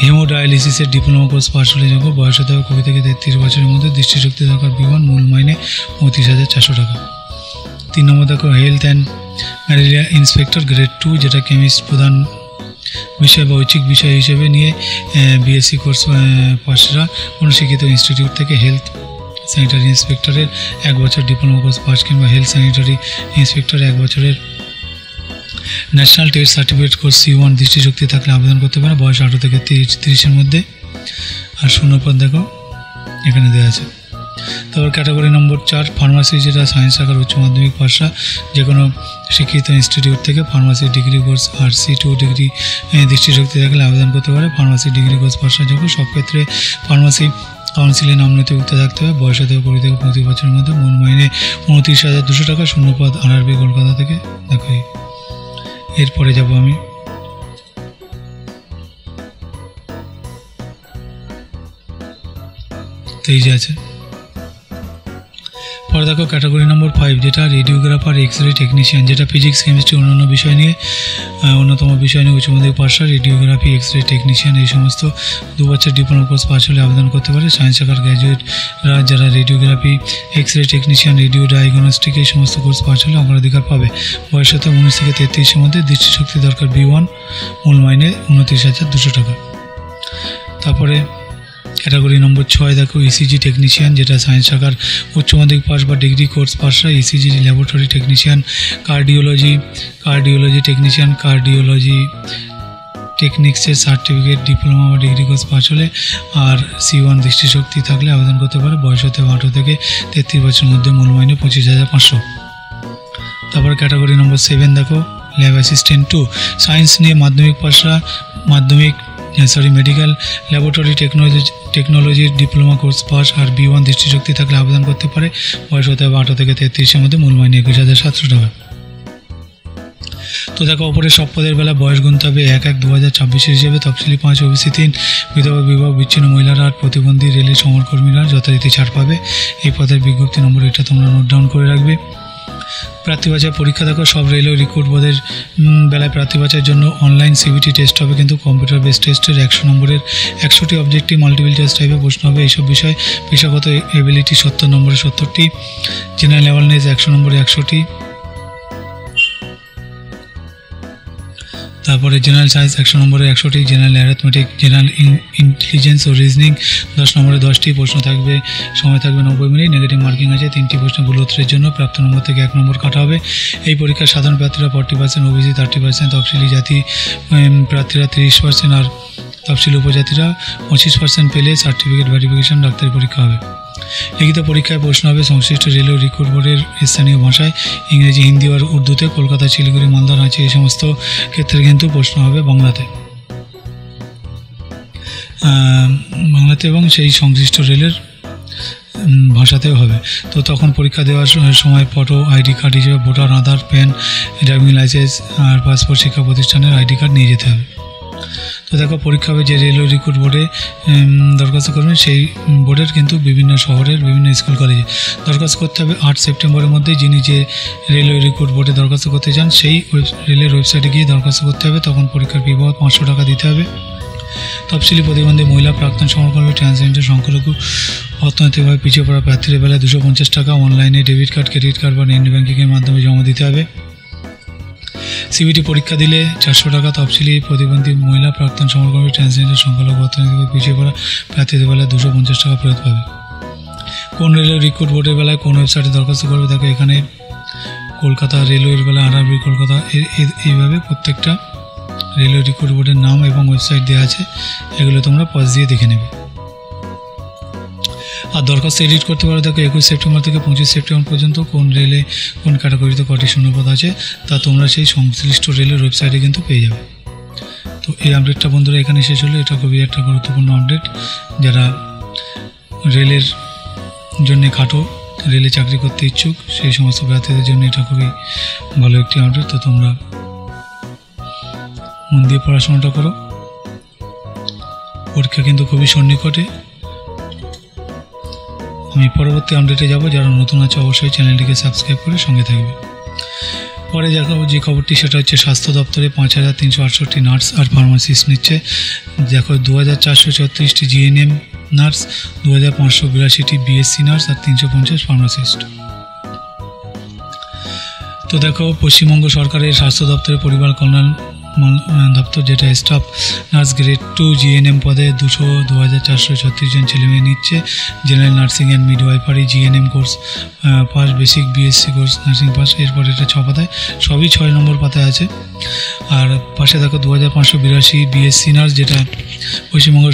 হেমোডায়ালিসিসের ডিপ্লোমা কোর্স পাশ হলে যোগ্য। বয়স হতে হবে 20 থেকে 33 বছরের মধ্যে। দৃষ্টিশক্তি দরকার B1, মূল মাইনে 35,400 টাকা। 3 নম্বর দেখো health and malaria inspector grade 2, যেটা কেমিস্ট প্রধান বিষয় বা ঐচ্ছিক বিষয় হিসেবে নিয়ে বিএসসি কোর্স পাশরা কোনো শিক্ষিত ইনস্টিটিউট থেকে হেলথ স্যানিটারি ইন্সপেক্টরের 1 বছর ডিপ্লোমা কোর্স পাস কিংবা হেলথ স্যানিটারি ইন্সপেক্টর 1 বছরের national test certificate course C1 দৃষ্টিশক্তি থাকলে আবেদন করতে পারে। বয়স 18 থেকে 30-এর মধ্যে। আর 0 পদ দেখো এখানে দেওয়া আছে। তারপর ক্যাটাগরি নম্বর 4 ফার্মাসি, যেটা সায়েন্স শাখার উচ্চ মাধ্যমিক পাশা যে কোনো শিক্ষিত ইনস্টিটিউট থেকে ফার্মাসি ডিগ্রি কোর্স আর C2 ডিগ্রি দৃষ্টিশক্তি থাকলে আবেদন করতে পারে। ফার্মাসি ডিগ্রি কোর্স পাশা যোগ্য। সব ক্ষেত্রে ফার্মাসি কাউন্সিলে নাম নথিভুক্ত থাকতে হবে। বয়স হতে হবে 20 থেকে 25 বছরের মধ্যে। মূল মাইনে 29,200 টাকা। 0 পদ RRB কলকাতা থেকে। দেখো এরপরে যাব আমি তেইশে আছে। পরে দেখো ক্যাটাগরি নম্বর 5, যেটা রেডিওগ্রাফার এক্স-রে টেকনিশিয়ান, যেটা ফিজিক্স, কেমিস্ট্রি অন্যান্য বিষয় নিয়ে অন্যতম বিষয় নিয়ে উচ্চ মাধ্যমিক পাশা, রেডিওগ্রাফি, এক্স-রে টেকনিশিয়ান এই সমস্ত 2 বছর ডিপ্লোমা কোর্স পাস হলে আবেদন করতে পারে। সায়েন্স শাখার গ্র্যাজুয়েটরা যারা radiography, X-ray technician, radio diagnostic এই সমস্ত কোর্স পাস হলে অগ্রাধিকার পাবে। বয়স হতে 19 থেকে 33-এর মধ্যে। দৃষ্টিশক্তি দরকার B1, মূল মাইনে 29,200 টাকা। তারপরে ক্যাটাগরি নম্বর 6 দেখো ইসিজি টেকনিশিয়ান, যেটা সায়েন্স শাখার উচ্চ মাধ্যমিক পাস বা ডিগ্রি কোর্স পাসরা। ECG laboratory technician, cardiology technician, cardiology টেকনিক্সের সার্টিফিকেট, ডিপ্লোমা বা ডিগ্রি কোর্স পাস হলে আর C1 দৃষ্টিশক্তি থাকলে আবেদন করতে পারে। বয়স হতে 18 থেকে 33 বছরের মধ্যে, মূল মাইনে 25,500। তারপর ক্যাটাগরি নম্বর 7 দেখো, ল্যাব অ্যাসিস্ট্যান্ট 2, সায়েন্স নিয়ে মাধ্যমিক পাশরা, মেডিকেল ল্যাবরেটরি টেকনোলজির ডিপ্লোমা কোর্স পাস আর B1 দৃষ্টিশক্তি থাকলে আবেদন করতে পারে। বয়স হতে হবে 18 থেকে 33-এর মধ্যে, মূল মাইনে 21,700 টাকা। তো দেখো, ওপরে সব পদের বেলা বয়স গুনতে হবে 1/1/2026 হিসেবে। তফসিলি 5, OBC 3, বিধবা, বিবাহ বিচ্ছিন্ন মহিলারা আর প্রতিবন্ধী রেলের সমরকর্মীরা যথারীতি ছাড় পাবে। এই পদের বিজ্ঞপ্তি নম্বর এটা তোমরা নোট ডাউন করে রাখবে। প্রার্থী বাছাই পরীক্ষা দেখো, সব রেলওয়ে রিক্রুট বোর্ডের বেলায় প্রার্থী বাছাইয়ের জন্য অনলাইন CBT টেস্ট হবে, কিন্তু কম্পিউটার বেস টেস্টের 100 নম্বরের 100টি অবজেক্টিভ মাল্টিপল চয়েস টাইপের প্রশ্ন হবে। এইসব বিষয় পেশাগত এবিলিটি 70 নম্বরে 70টি, জেনারেল অ্যাওয়ারনেস 100 নম্বরে 100টি, তারপরে জেনারেল সায়েন্স 100 নম্বরে 100টি, জেনারেল অ্যারিথমেটিক, জেনারেল ইন্টেলিজেন্স ও রিজনিং 10 নম্বরে 10টি প্রশ্ন থাকবে। সময় থাকবে 90 মিনিট। নেগেটিভ মার্কিং আছে। 3টি প্রশ্ন ভুল উত্তরের জন্য প্রাপ্ত নম্বর থেকে 1 নম্বর কাটা হবে। এই পরীক্ষার সাধারণ প্রার্থীরা 40%, OBC 30%, তফসিলি জাতি প্রার্থীরা 30% আর তফসিলি উপজাতিরা 25% পেলে সার্টিফিকেট ভেরিফিকেশন ডাক্তারি পরীক্ষা হবে। লিখিত পরীক্ষায় প্রশ্ন হবে সংশ্লিষ্ট রেলওয়ে রিক্রুট বোর্ডের স্থানীয় ভাষায়, ইংরেজি, হিন্দি আর উর্দুতে। কলকাতা, শিলিগুড়ি, মালদা, রাঁচি এই সমস্ত ক্ষেত্রে কিন্তু প্রশ্ন হবে বাংলাতে এবং সেই সংশ্লিষ্ট রেলের ভাষাতেও হবে। তো তখন পরীক্ষা দেওয়ার সময় ফটো, আইডি কার্ড হিসেবে ভোটার, আধার, প্যান, ড্রাইভিং লাইসেন্স আর পাসপোর্ট, শিক্ষা প্রতিষ্ঠানের আইডি কার্ড নিয়ে যেতে হবে। তো দেখো, পরীক্ষা হবে যে রেলওয়ে রিক্রুট বোর্ডে দরখাস্ত করবেন সেই বোর্ডের কিন্তু বিভিন্ন শহরের বিভিন্ন স্কুল কলেজে দরখাস্ত করতে হবে 8 সেপ্টেম্বরের মধ্যে। যিনি যে রেলওয়ে রিক্রুট বোর্ডে দরখাস্ত করতে চান সেই রেলের ওয়েবসাইটে গিয়ে দরখাস্ত করতে হবে। তখন পরীক্ষার ফি বাবদ 500 টাকা দিতে হবে। তফসিলি প্রতিবন্ধী মহিলা, প্রাক্তন সমরকর্মী, ট্রান্সজেন্ডার, সংখ্যালঘু, অর্থনৈতিকভাবে পিছিয়ে পড়া প্রার্থীদের বেলায় 250 টাকা অনলাইনে ডেবিট কার্ড, ক্রেডিট কার্ড বা নেট ব্যাঙ্কিংয়ের মাধ্যমে জমা দিতে হবে। CBT পরীক্ষা দিলে 400 টাকা। তফসিলি প্রতিবন্ধী মহিলা, প্রাক্তন সমরকর্মী, ট্রান্সজেন্ডার, সংখ্যালঘু, অর্থনৈতিকভাবে পিছিয়ে পড়া প্রার্থীদের বেলায় 250 টাকা ফেরত পাবে। কোন রেলওয়ে রিক্রুট বোর্ডের বেলায় কোন ওয়েবসাইটে দরখাস্ত করবে দেখো, এখানে কলকাতা রেলওয়ের বেলায় RRB কলকাতা, এইভাবে প্রত্যেকটা রেলওয়ে রিক্রুট বোর্ডের নাম এবং ওয়েবসাইট দেওয়া আছে। এগুলো তোমরা পজ দিয়ে দেখে নেবে। আর দরখাস্ত এডিট করতে পারো দেখো 21 সেপ্টেম্বর থেকে 25 সেপ্টেম্বর পর্যন্ত কোন রেলে কোন ক্যাটাগরিতে কটি শূন্যপদ আছে তা তোমরা সেই সংশ্লিষ্ট রেলের ওয়েবসাইটে কিন্তু পেয়ে যাবে। তো এই আপডেটটা বন্ধুরা এখানে শেষ হলো। এটা খুবই একটা গুরুত্বপূর্ণ আপডেট, যারা রেলের জন্য খাটো, রেলে চাকরি করতে ইচ্ছুক সেই সমস্ত প্রার্থীদের জন্য এটা খুবই ভালো একটি আপডেট। তো তোমরা মন দিয়ে পড়াশোনাটা করো, পরীক্ষা কিন্তু খুবই সন্নিকটে। আমি পরবর্তী আপডেটে যাব। যারা নতুন আছে অবশ্যই চ্যানেলটিকে সাবস্ক্রাইব করে সঙ্গে থাকবে। পরে দেখো যে খবরটি সেটা হচ্ছে স্বাস্থ্য দপ্তরে 5368টি নার্স আর ফার্মাসিস্ট নিচ্ছে। দেখো 2434টি GNM নার্স, 2582টি BSc নার্স আর 350 ফার্মাসিস্ট। তো দেখো পশ্চিমবঙ্গ সরকারের স্বাস্থ্য দপ্তরে পরিবার কল্যাণ দপ্তর যেটা স্টাফ নার্স গ্রেড 2 GNM পদে 2436 জন ছেলেমেয়ে নিচ্ছে। General nursing and midwifery GNM course pass, basic BSc course nursing pass. এরপর এটা 6 পাতায়, সবই 6 নম্বর পাতায় আছে। আর পাশে দেখো 2582 BSc নার্স, যেটা পশ্চিমবঙ্গ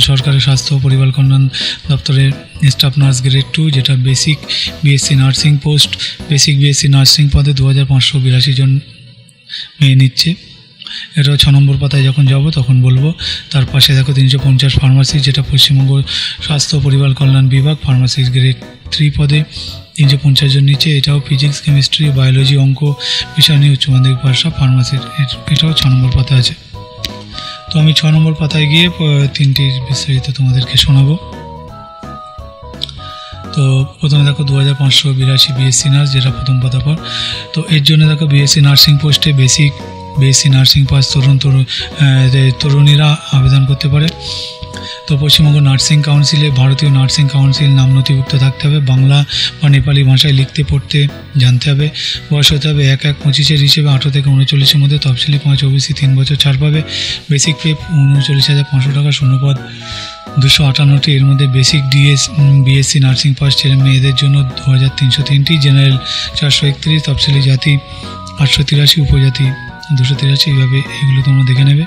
সরকারের স্বাস্থ্য পরিবার কল্যাণ দপ্তরের স্টাফ নার্স গ্রেড 2, যেটা basic BSc nursing post, basic BSc nursing পদে 2582 জন মেয়ে নিচ্ছে। এটাও 6 নম্বর পাতায় যখন যাব তখন বলবো। তার পাশে দেখো 350 ফার্মাসি, যেটা পশ্চিমবঙ্গ স্বাস্থ্য পরিবার কল্যাণ বিভাগ ফার্মাসিস্ট গ্রেড 3 পদে 350 জন নিচ্ছে। এটাও ফিজিক্স, কেমিস্ট্রি, বায়োলজি, অঙ্ক বিষয় নিয়ে উচ্চ মাধ্যমিক পাশ ফার্মাসির, এটাও 6 নম্বর পাতায় আছে। তো আমি 6 নম্বর পাতায় গিয়ে 3টির বিস্তারিত তোমাদেরকে শোনাবো। তো প্রথমে দেখো 2582 BSc নার্স, যেটা প্রথম পাতা পর। তো এর জন্য দেখো BSc নার্সিং পোস্টে BSc নার্সিং পাস তরুণীরা আবেদন করতে পারে। তো পশ্চিমবঙ্গ নার্সিং কাউন্সিলে ভারতীয় নার্সিং কাউন্সিল নাম নথিভুক্ত থাকতে হবে। বাংলা বা নেপালি ভাষায় লিখতে পড়তে জানতে হবে। বয়স হতে হবে 1/1/25 হিসেবে 18 থেকে 39-এর মধ্যে। তফসিলি 5, OBC 3 বছর ছাড় পাবে। বেসিক পে 39,500 টাকা, শূন্যপদ 258টি। এর মধ্যে বেসিক BSc নার্সিং পাস ছেলে মেয়েদের জন্য 2303টি, জেনারেল 431, তফসিলি জাতি 883, উপজাতি 283। এইভাবে এগুলো তোমরা দেখে নেবে।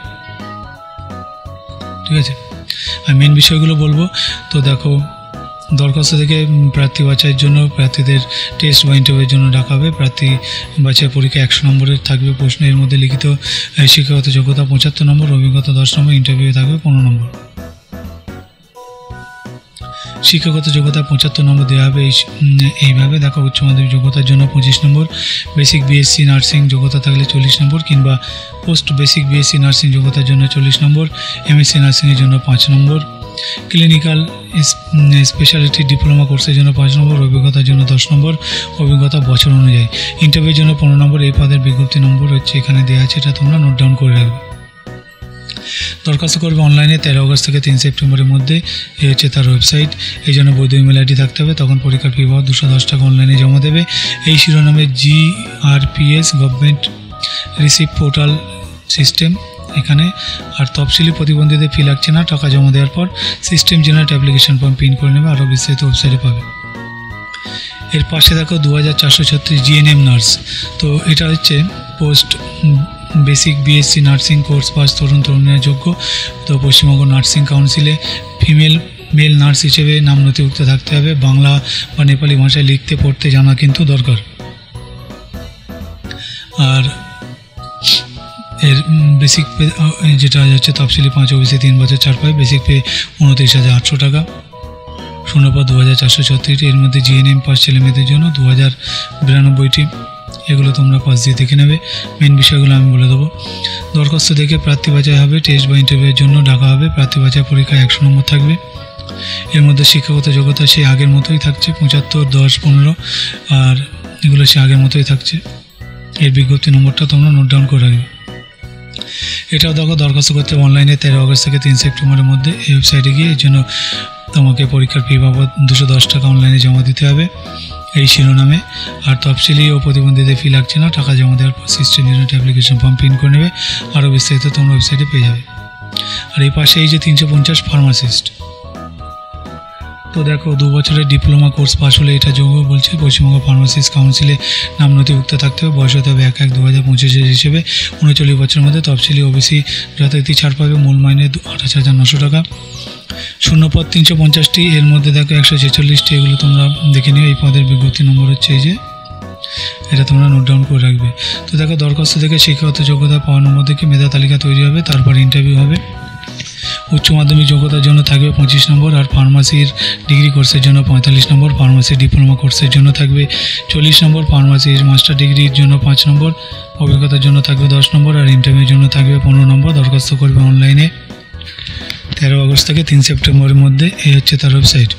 ঠিক আছে। আমি মেন বিষয়গুলো বলবো। তো দেখো, দরখাস্ত থেকে প্রার্থী বাছাইয়ের জন্য প্রার্থীদের টেস্ট বা ইন্টারভিউয়ের জন্য ডাকা হবে। প্রার্থী বাছাই পরীক্ষা 100 নম্বরের থাকবে প্রশ্ন। এর মধ্যে লিখিত শিক্ষাগত যোগ্যতা 75 নম্বর, অভিজ্ঞতা 10 নম্বর, ইন্টারভিউ থাকবে 15 নম্বর। শিক্ষাগত যোগ্যতা 75 নম্বর দেওয়া হবে এইভাবে। দেখো, উচ্চ মাধ্যমিক যোগ্যতার জন্য 25 নম্বর, বেসিক বিএসসি নার্সিং যোগ্যতা থাকলে 40 নম্বর, কিংবা পোস্ট বেসিক বিএসসি নার্সিং যোগ্যতার জন্য 40 নম্বর, এমএসসি নার্সিংয়ের জন্য 5 নম্বর, ক্লিনিক্যাল স্পেশালিটি ডিপ্লোমা কোর্সের জন্য 5 নম্বর, অভিজ্ঞতার জন্য 10 নম্বর, অভিজ্ঞতা বছর অনুযায়ী। ইন্টারভিউর জন্য 15 নম্বর। এই পদের বিজ্ঞপ্তি নম্বর হচ্ছে এখানে দেওয়া আছে, এটা তোমরা নোট ডাউন করে রাখবে। দরখাস্ত করবে অনলাইনে 13 আগস্ট থেকে 3 সেপ্টেম্বরের মধ্যে। এই হচ্ছে তার ওয়েবসাইট। এই জন্য বৈধ ইমেল আইডি থাকতে হবে। তখন পরীক্ষার ফি বাবদ 210 টাকা অনলাইনে জমা দেবে। এই শিরোনামে GRPS government receive portal system এখানে। আর তফসিলি প্রতিবন্ধীদের ফি লাগছে না। টাকা জমা দেওয়ার পর system generate application form print করে নেবে। আরও বিস্তারিত ওয়েবসাইটে পাবে। এর পাশে দেখো 2436 জিএনএম নার্স। তো এটা হচ্ছে post basic BSc nursing course pass তরুণ তরুণীরা যোগ্য। তো পশ্চিমবঙ্গ নার্সিং কাউন্সিলে মেল নার্স হিসেবে নাম নথিভুক্ত থাকতে হবে। বাংলা বা নেপালি ভাষায় লিখতে পড়তে জানা কিন্তু দরকার। আর এর বেসিক পে যেটা হচ্ছে তফসিলি 5 ওবিসি 3 বছর ছাড় পায়। বেসিক পে 29,800 টাকা। শূন্যপদ 2436। এর মধ্যে জিএনএম পাস ছেলে মেয়েদের জন্য 2092টি। এগুলো তোমরা পাস দিয়ে দেখে নেবে। মেন বিষয়গুলো আমি বলে দেবো। দরখাস্ত দেখে প্রার্থী বাছাই হবে। টেস্ট বা ইন্টারভিউয়ের জন্য ডাকা হবে। প্রার্থী বাছাই পরীক্ষায় 100 নম্বর থাকবে। এর মধ্যে শিক্ষাগত যোগ্যতা সেই আগের মতোই থাকছে, 75, 10, 15। আর এগুলো সে আগের মতোই থাকছে। এর বিজ্ঞপ্তি নম্বরটা তোমরা নোট ডাউন করে রাখবে। এটাও দেখো, দরখাস্ত করতে অনলাইনে 13 আগস্ট থেকে 3 সেপ্টেম্বরের মধ্যে। এই ওয়েবসাইটে গিয়ে এর জন্য তোমাকে পরীক্ষার ফি বাবদ 210 টাকা অনলাইনে জমা দিতে হবে এই শিরোনামে। আর তফসিলি ও প্রতিবন্ধীদের ফি লাগছে না। টাকা জমা দেওয়ার পর system generate application form print করে নেবে। আরও বিস্তারিত তোমরা ওয়েবসাইটে পেয়ে যাবে। আর এই পাশে এই যে 350 ফার্মাসিস্ট। তো দেখো, 2 বছরের ডিপ্লোমা কোর্স পাস হলে এটা যোগ্য বলছে। পশ্চিমবঙ্গ ফার্মাসিস্ট কাউন্সিলে নাম নথিভুক্ত থাকতে হবে। বয়স হতে হবে 1/1/2025 হিসেবে 39 বছরের মধ্যে। তফসিলি ওবিসি যথারীতি ছাড় পাবে। মূল মাইনে 28,900 টাকা। শূন্যপদ 350টি। এর মধ্যে দেখো 146টি। এগুলো তোমরা দেখে নিও। এই পদের বিজ্ঞপ্তি নম্বর হচ্ছে এই যে, এটা তোমরা নোট ডাউন করে রাখবে। তো দেখো, দরখাস্ত থেকে শিক্ষাগত যোগ্যতা পাওয়ার নম্বর থেকে মেধা তালিকা তৈরি হবে। তারপর ইন্টারভিউ হবে। উচ্চ মাধ্যমিক যোগ্যতার জন্য থাকবে 25 নম্বর। আর ফার্মাসির ডিগ্রি কোর্সের জন্য 45 নম্বর। ফার্মাসি ডিপ্লোমা কোর্সের জন্য থাকবে 40 নম্বর। ফার্মাসির মাস্টার ডিগ্রির জন্য 5 নম্বর। অভিজ্ঞতার জন্য থাকবে 10 নম্বর। আর ইন্টারভিউর জন্য থাকবে 15 নম্বর। দরখাস্ত করবে অনলাইনে 13 আগস্ট থেকে 3 সেপ্টেম্বরের মধ্যে। এই হচ্ছে তার ওয়েবসাইট।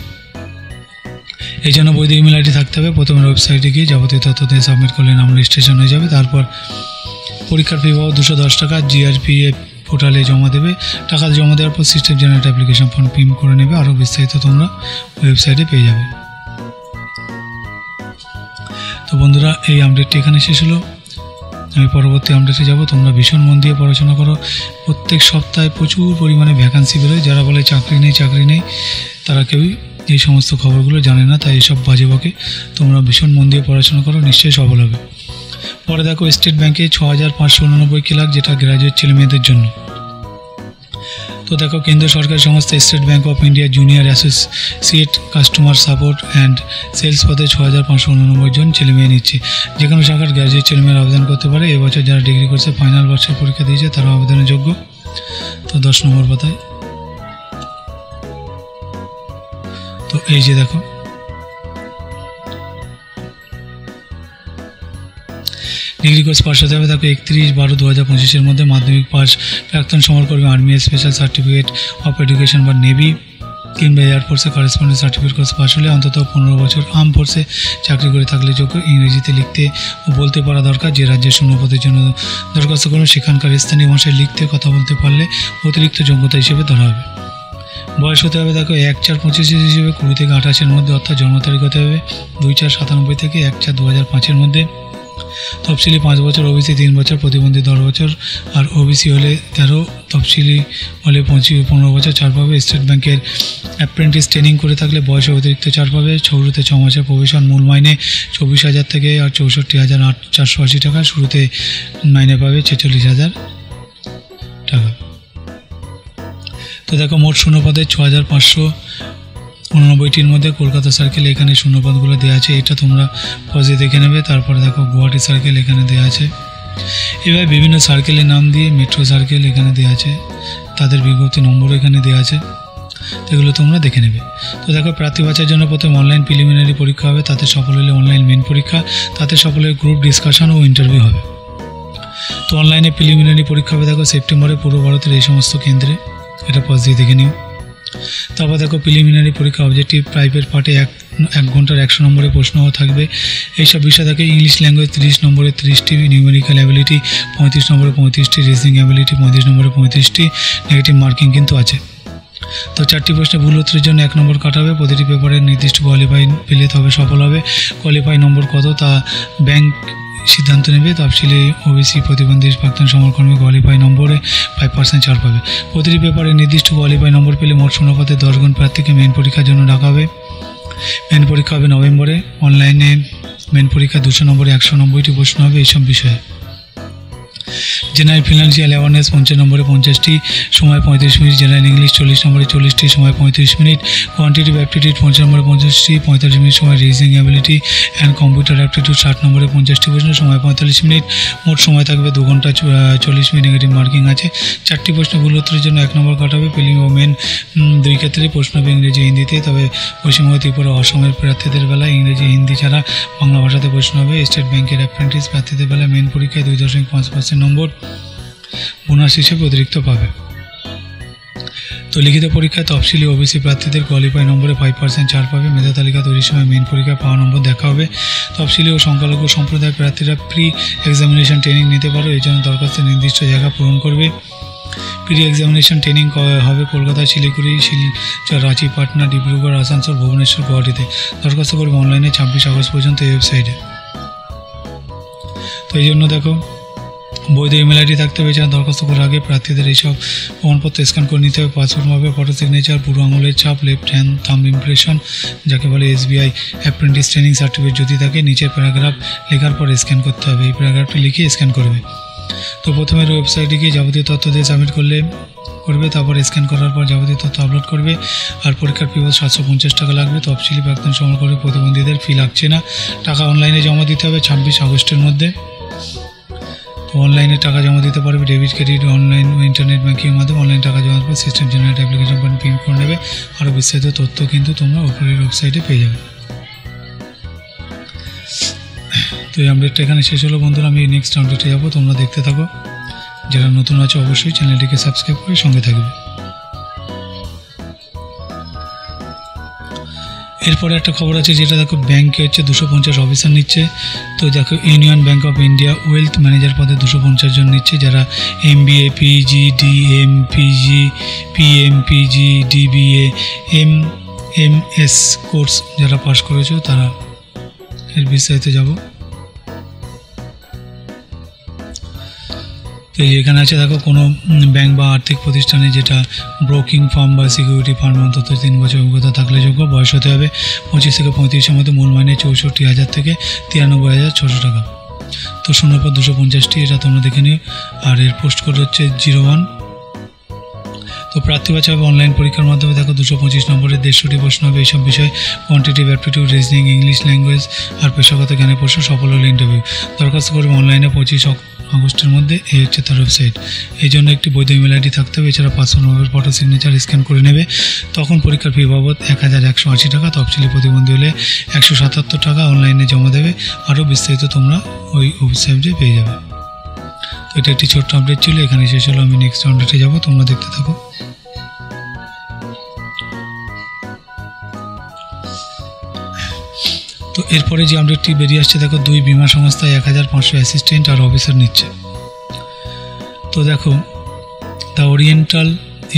এই জন্য বৈধ ইমেল আইডি থাকতে হবে। প্রথমে ওয়েবসাইটে গিয়ে যাবতীয় তথ্য দিয়ে সাবমিট করলে নাম রেজিস্ট্রেশন হয়ে যাবে। তারপর পরীক্ষার ফি বাবদ 210 টাকা GRPF পোর্টালে জমা দেবে। টাকা জমা দেওয়ার পর system generate application form print করে নেবে। আরও বিস্তারিত তোমরা ওয়েবসাইটে পেয়ে যাবে। তো বন্ধুরা, এই আপডেটটি এখানে শেষ হলো। আমি পরবর্তী আপডেটে যাব। তোমরা ভীষণ মন দিয়ে পড়াশোনা করো। প্রত্যেক সপ্তাহে প্রচুর পরিমাণে ভ্যাকান্সি বেরোয়। যারা বলে চাকরি নেই, তারা কেউই এই সমস্ত খবরগুলো জানে না। তাই এইসব বাজে বকে। তোমরা ভীষণ মন দিয়ে পড়াশোনা করো, নিশ্চয়ই সফল হবে। পরে দেখো, স্টেট ব্যাঙ্কে 6,589 কি লাখ, যেটা গ্র্যাজুয়েট ছেলে মেয়েদের জন্য। তো দেখো, কেন্দ্র সরকারি সংস্থা State Bank of India junior associate customer support and sales পদে 6,589 জন ছেলে মেয়ে নিচ্ছে। যে কোনো শাখার গ্র্যাজুয়েট ছেলে মেয়েরা আবেদন করতে পারে। এবছর যারা ডিগ্রি করছে, ফাইনাল বর্ষের পরীক্ষা দিয়েছে, তারা আবেদনের যোগ্য। তো 10 নম্বর পাতায়। তো এই যে দেখো, ডিগ্রি কোর্স পাস হতে হবে। দেখো, 31/12/2025 মধ্যে মাধ্যমিক পাস, প্রাক্তন সমরকর্মী, army special certificate of education বা নেভি কিংবা এয়ারফোর্সে করেসপন্ডেন্ট সার্টিফিকেট কোর্স পাস হলে অন্তত 15 বছর আর্ম ফোর্সে চাকরি করে থাকলে যোগ্য। ইংরেজিতে লিখতে ও বলতে পারা দরকার। যে রাজ্যের শূন্যপদের জন্য দরখাস্ত করবে, সেখানকার স্থানীয় ভাষায় লিখতে কথা বলতে পারলে অতিরিক্ত যোগ্যতা হিসেবে ধরা হবে। বয়স হতে হবে দেখো 1/4/25 হিসেবে 20 থেকে 28-এর মধ্যে, অর্থাৎ জন্ম তারিখ হতে হবে 2/4/97 থেকে 1/4/2005-এর মধ্যে। তফসিলি 5 বছর, ওবিসি 3 বছর, প্রতিবন্ধী 10 বছর। আর ওবিসি হলে 13, তফসিলি হলে 15 বছর ছাড় পাবে। স্টেট ব্যাংকের অ্যাপ্রেন্টিস ট্রেনিং করে থাকলে বয়সে অতিরিক্ত ছাড় পাবে। শুরুতে 6 মাসের প্রবেশন, মূল মাইনে 24,000 থেকে আর 64,480 টাকা। শুরুতে মাইনে পাবে 46,000 টাকা। তো দেখো মোট শূন্যপদের 6589টির মধ্যে কলকাতা সার্কেল এখানে শূন্যপদগুলো দেওয়া আছে, এটা তোমরা পজে দেখে নেবে। তারপরে দেখো গুয়াহাটি সার্কেল এখানে দেওয়া আছে। এবার বিভিন্ন সার্কেলের নাম দিয়ে মেট্রো সার্কেল এখানে দেওয়া আছে, তাদের বিজ্ঞপ্তি নম্বরও এখানে দেওয়া আছে, এগুলো তোমরা দেখে নেবে। তো দেখো প্রার্থী বাছাইয়ের জন্য প্রথমে অনলাইন প্রিলিমিনারি পরীক্ষা হবে, তাতে সফল হলে অনলাইন মেন পরীক্ষা, তাতে সফল হলে গ্রুপ ডিসকাশন ও ইন্টারভিউ হবে। তো অনলাইনে প্রিলিমিনারি পরীক্ষা হবে দেখো সেপ্টেম্বরে পূর্ব ভারতের এই সমস্ত কেন্দ্রে, এটা পজ দিয়ে দেখে নিও। তারপর দেখো প্রিলিমিনারি পরীক্ষা অবজেক্টিভ টাইপের পার্টে 1 ঘন্টার 100 নম্বরের প্রশ্ন থাকবে। এইসব বিষয় থাকে ইংলিশ ল্যাঙ্গুয়েজ 30 নম্বরে 30টি, নিউমেরিক্যাল অ্যাবিলিটি 35 নম্বরে 35টি, রিজনিং অ্যাবিলিটি 35 নম্বরে 35টি, নেগেটিভ মার্কিং কিন্তু আছে। তো 4টি প্রশ্নে ভুল উত্তরের জন্য 1 নম্বর কাটাবে। প্রতিটি পেপারের নির্দিষ্ট কোয়ালিফাই পেলে তবে সফল হবে। কোয়ালিফাই নম্বর কত তা ব্যাংক সিদ্ধান্ত নেবে। তফসিলি ওবিসি প্রতিবন্ধী প্রাক্তন সমরকর্মী কোয়ালিফাই নম্বরে 5% ছাড় পাবে। প্রতিটি পেপারে নির্দিষ্ট কোয়ালিফাই নম্বর পেলে মোট শূন্যপদে 10 জন প্রার্থীকে মেন পরীক্ষার জন্য ডাকা হবে। মেন পরীক্ষা হবে নভেম্বরে। অনলাইনে মেন পরীক্ষা 200 নম্বরে 190টি প্রশ্ন হবে এইসব বিষয়ে। জেনারেল ফিনান্সিয়াল অ্যাওয়ারনেস 50 নম্বরে 50টি, সময় 35 মিনিট। জেনারেল ইংলিশ 40 নম্বরে 40টি, সময় 35 মিনিট। কোয়ান্টিটিভ অ্যাপটিটিউড 50 নম্বরে 50টি, 45 মিনিট সময়। Reasoning ability and computer aptitude 60 নম্বরে 50টি প্রশ্ন, সময় 45 মিনিট। মোট সময় থাকবে 2 ঘন্টা 40 মিনিট, নেগেটিভ মার্কিং আছে। 4টি প্রশ্ন ভুল উত্তরের জন্য 1 নম্বর কাটাবে। প্রিলিম ও মেন 2 ক্ষেত্রে প্রশ্ন হবে ইংরেজি হিন্দিতে, তবে পশ্চিমবঙ্গ, ত্রিপুরা, অসমের প্রার্থীদের বেলায় ইংরেজি হিন্দি ছাড়া বাংলা ভাষাতে প্রশ্ন হবে। স্টেট ব্যাংকের অ্যাপ্রেন্টিস প্রার্থীদের বেলায় মেন পরীক্ষায় 2.5% নম্বর বোনাস হিসেবে অতিরিক্ত পাবে। তো লিখিত পরীক্ষায় তফসিলি ওবিসি প্রার্থীদের কোয়ালিফাই নম্বরে 5% ছাড় পাবে। মেধা তালিকা তৈরির সময় মেন পরীক্ষায় পাওয়া নম্বর দেখা হবে। তফসিলি ও সংখ্যালঘু সম্প্রদায়ের প্রার্থীরা প্রি এক্সামিনেশন ট্রেনিং নিতে পারো, এই জন্য দরখাস্তের নির্দিষ্ট জায়গা পূরণ করবে। প্রি এক্সামিনেশন ট্রেনিং হবে কলকাতা, শিলিগুড়ি, শিলচর, রাঁচি, পাটনা, ডিব্রুগড়, আসানসোল, ভুবনেশ্বর, গুয়াহাটিতে। দরখাস্ত করবে অনলাইনে 26 আগস্ট পর্যন্ত এই ওয়েবসাইটে। তো এই জন্য দেখো বৈধ ইমেল আইডি থাকতে হবে। এছাড়া দরখাস্ত করার আগে প্রার্থীদের এইসব প্রমাণপত্র স্ক্যান করে নিতে হবে। পাসপোর্ট মাপে ফটো সিগনেচার, বুড়ো আঙুলের ছাপ, লেফট হ্যান্ড থাম্ব ইমপ্রেশন, যাকে বলে SBI অ্যাপ্রেন্টিস ট্রেনিং সার্টিফিকেট যদি থাকে, নিচের প্যারাগ্রাফ লেখার পর স্ক্যান করতে হবে। এই প্যারাগ্রাফটি লিখে স্ক্যান করবে। তো প্রথমে ওয়েবসাইটে গিয়ে যাবতীয় তথ্য দিয়ে সাবমিট করবে, তারপর স্ক্যান করার পর যাবতীয় তথ্য আপলোড করবে। আর পরীক্ষার ফি 750 টাকা লাগবে। তফসিলি প্রাক্তন সমরকর্মী প্রতিবন্ধীদের ফি লাগছে না, টাকা অনলাইনে জমা দিতে হবে 26 আগস্টের মধ্যে। তো অনলাইনে টাকা জমা দিতে পারবে ডেবিট, ক্রেডিট, অনলাইন ও ইন্টারনেট ব্যাঙ্কিংয়ের মাধ্যমে। অনলাইন টাকা জমার পর সিস্টেম জেনারেট অ্যাপ্লিকেশন প্রিন্ট করে নেবে। আরও বিস্তারিত তথ্য কিন্তু তোমরা উপরের ওয়েবসাইটে পেয়ে যাবে। তো এই আপডেটটা এখানে শেষ হলো বন্ধুরা। আমি নেক্সট আপডেটে যাবো, তোমরা দেখতে থাকো। যারা নতুন আছে অবশ্যই চ্যানেলটিকে সাবস্ক্রাইব করে সঙ্গে থাকবে। এরপরে একটা খবর আছে, যেটা দেখো ব্যাংকে হচ্ছে 250 অফিসার নিচ্ছে। তো দেখো union bank of India wealth manager পদে 250 জন নিচ্ছে, যারা MBA, PG, DM, PG, PM, PG, DBA, MS course যারা পাস করেছো তারা। এর বিস্তারিত যাব। তো এখানে আছে দেখো কোনো ব্যাংক বা আর্থিক প্রতিষ্ঠানে যেটা ব্রোকিং ফার্ম বা সিকিউরিটি ফার্ম অন্তত 3 বছর অভিজ্ঞতা থাকলে যোগ্য। বয়স হতে হবে 25 থেকে 35-এর মধ্যে। মূল মাইনে 64,000 থেকে 93,600 টাকা। তো শূন্যপদ 250টি, এটা তোমরা দেখে নিও। আর এর পোস্ট কোড হচ্ছে 01। তো প্রার্থী বাছাই হবে অনলাইন পরীক্ষার মাধ্যমে। দেখো 225 নম্বরের 150টি প্রশ্ন হবে এইসব বিষয়ে। Quantitative aptitude, reasoning, English language আর পেশাগত জ্ঞানের প্রশ্ন। সফল হলে ইন্টারভিউ। দরখাস্ত করবে অনলাইনে 25 আগস্টের মধ্যে। এই হচ্ছে তার ওয়েবসাইট। এই জন্য একটি বৈধ ইমেল আইডি থাকতে হবে। এছাড়া পাসপোর্ট নম্বর, ফটো সিগনেচার স্ক্যান করে নেবে। তখন পরীক্ষার ফি বাবদ 1180 টাকা। তফসিলি প্রতিবন্ধী হলে 177 টাকা অনলাইনে জমা দেবে। আরও বিস্তারিত তোমরা ওই ওয়েবসাইটে পেয়ে যাবে। তো এটা একটি ছোট্ট আপডেট ছিল, এখানে শেষ হলো। আমি নেক্সট আপডেটে যাবো, তোমরা দেখতে থাকো। তো এরপরে যে আপডেটটি বেরিয়ে আসছে দেখো, 2 বিমা সংস্থায় 1500 অ্যাসিস্ট্যান্ট আর অফিসার নিচ্ছে। তো দেখো দ্য ওরিয়েন্টাল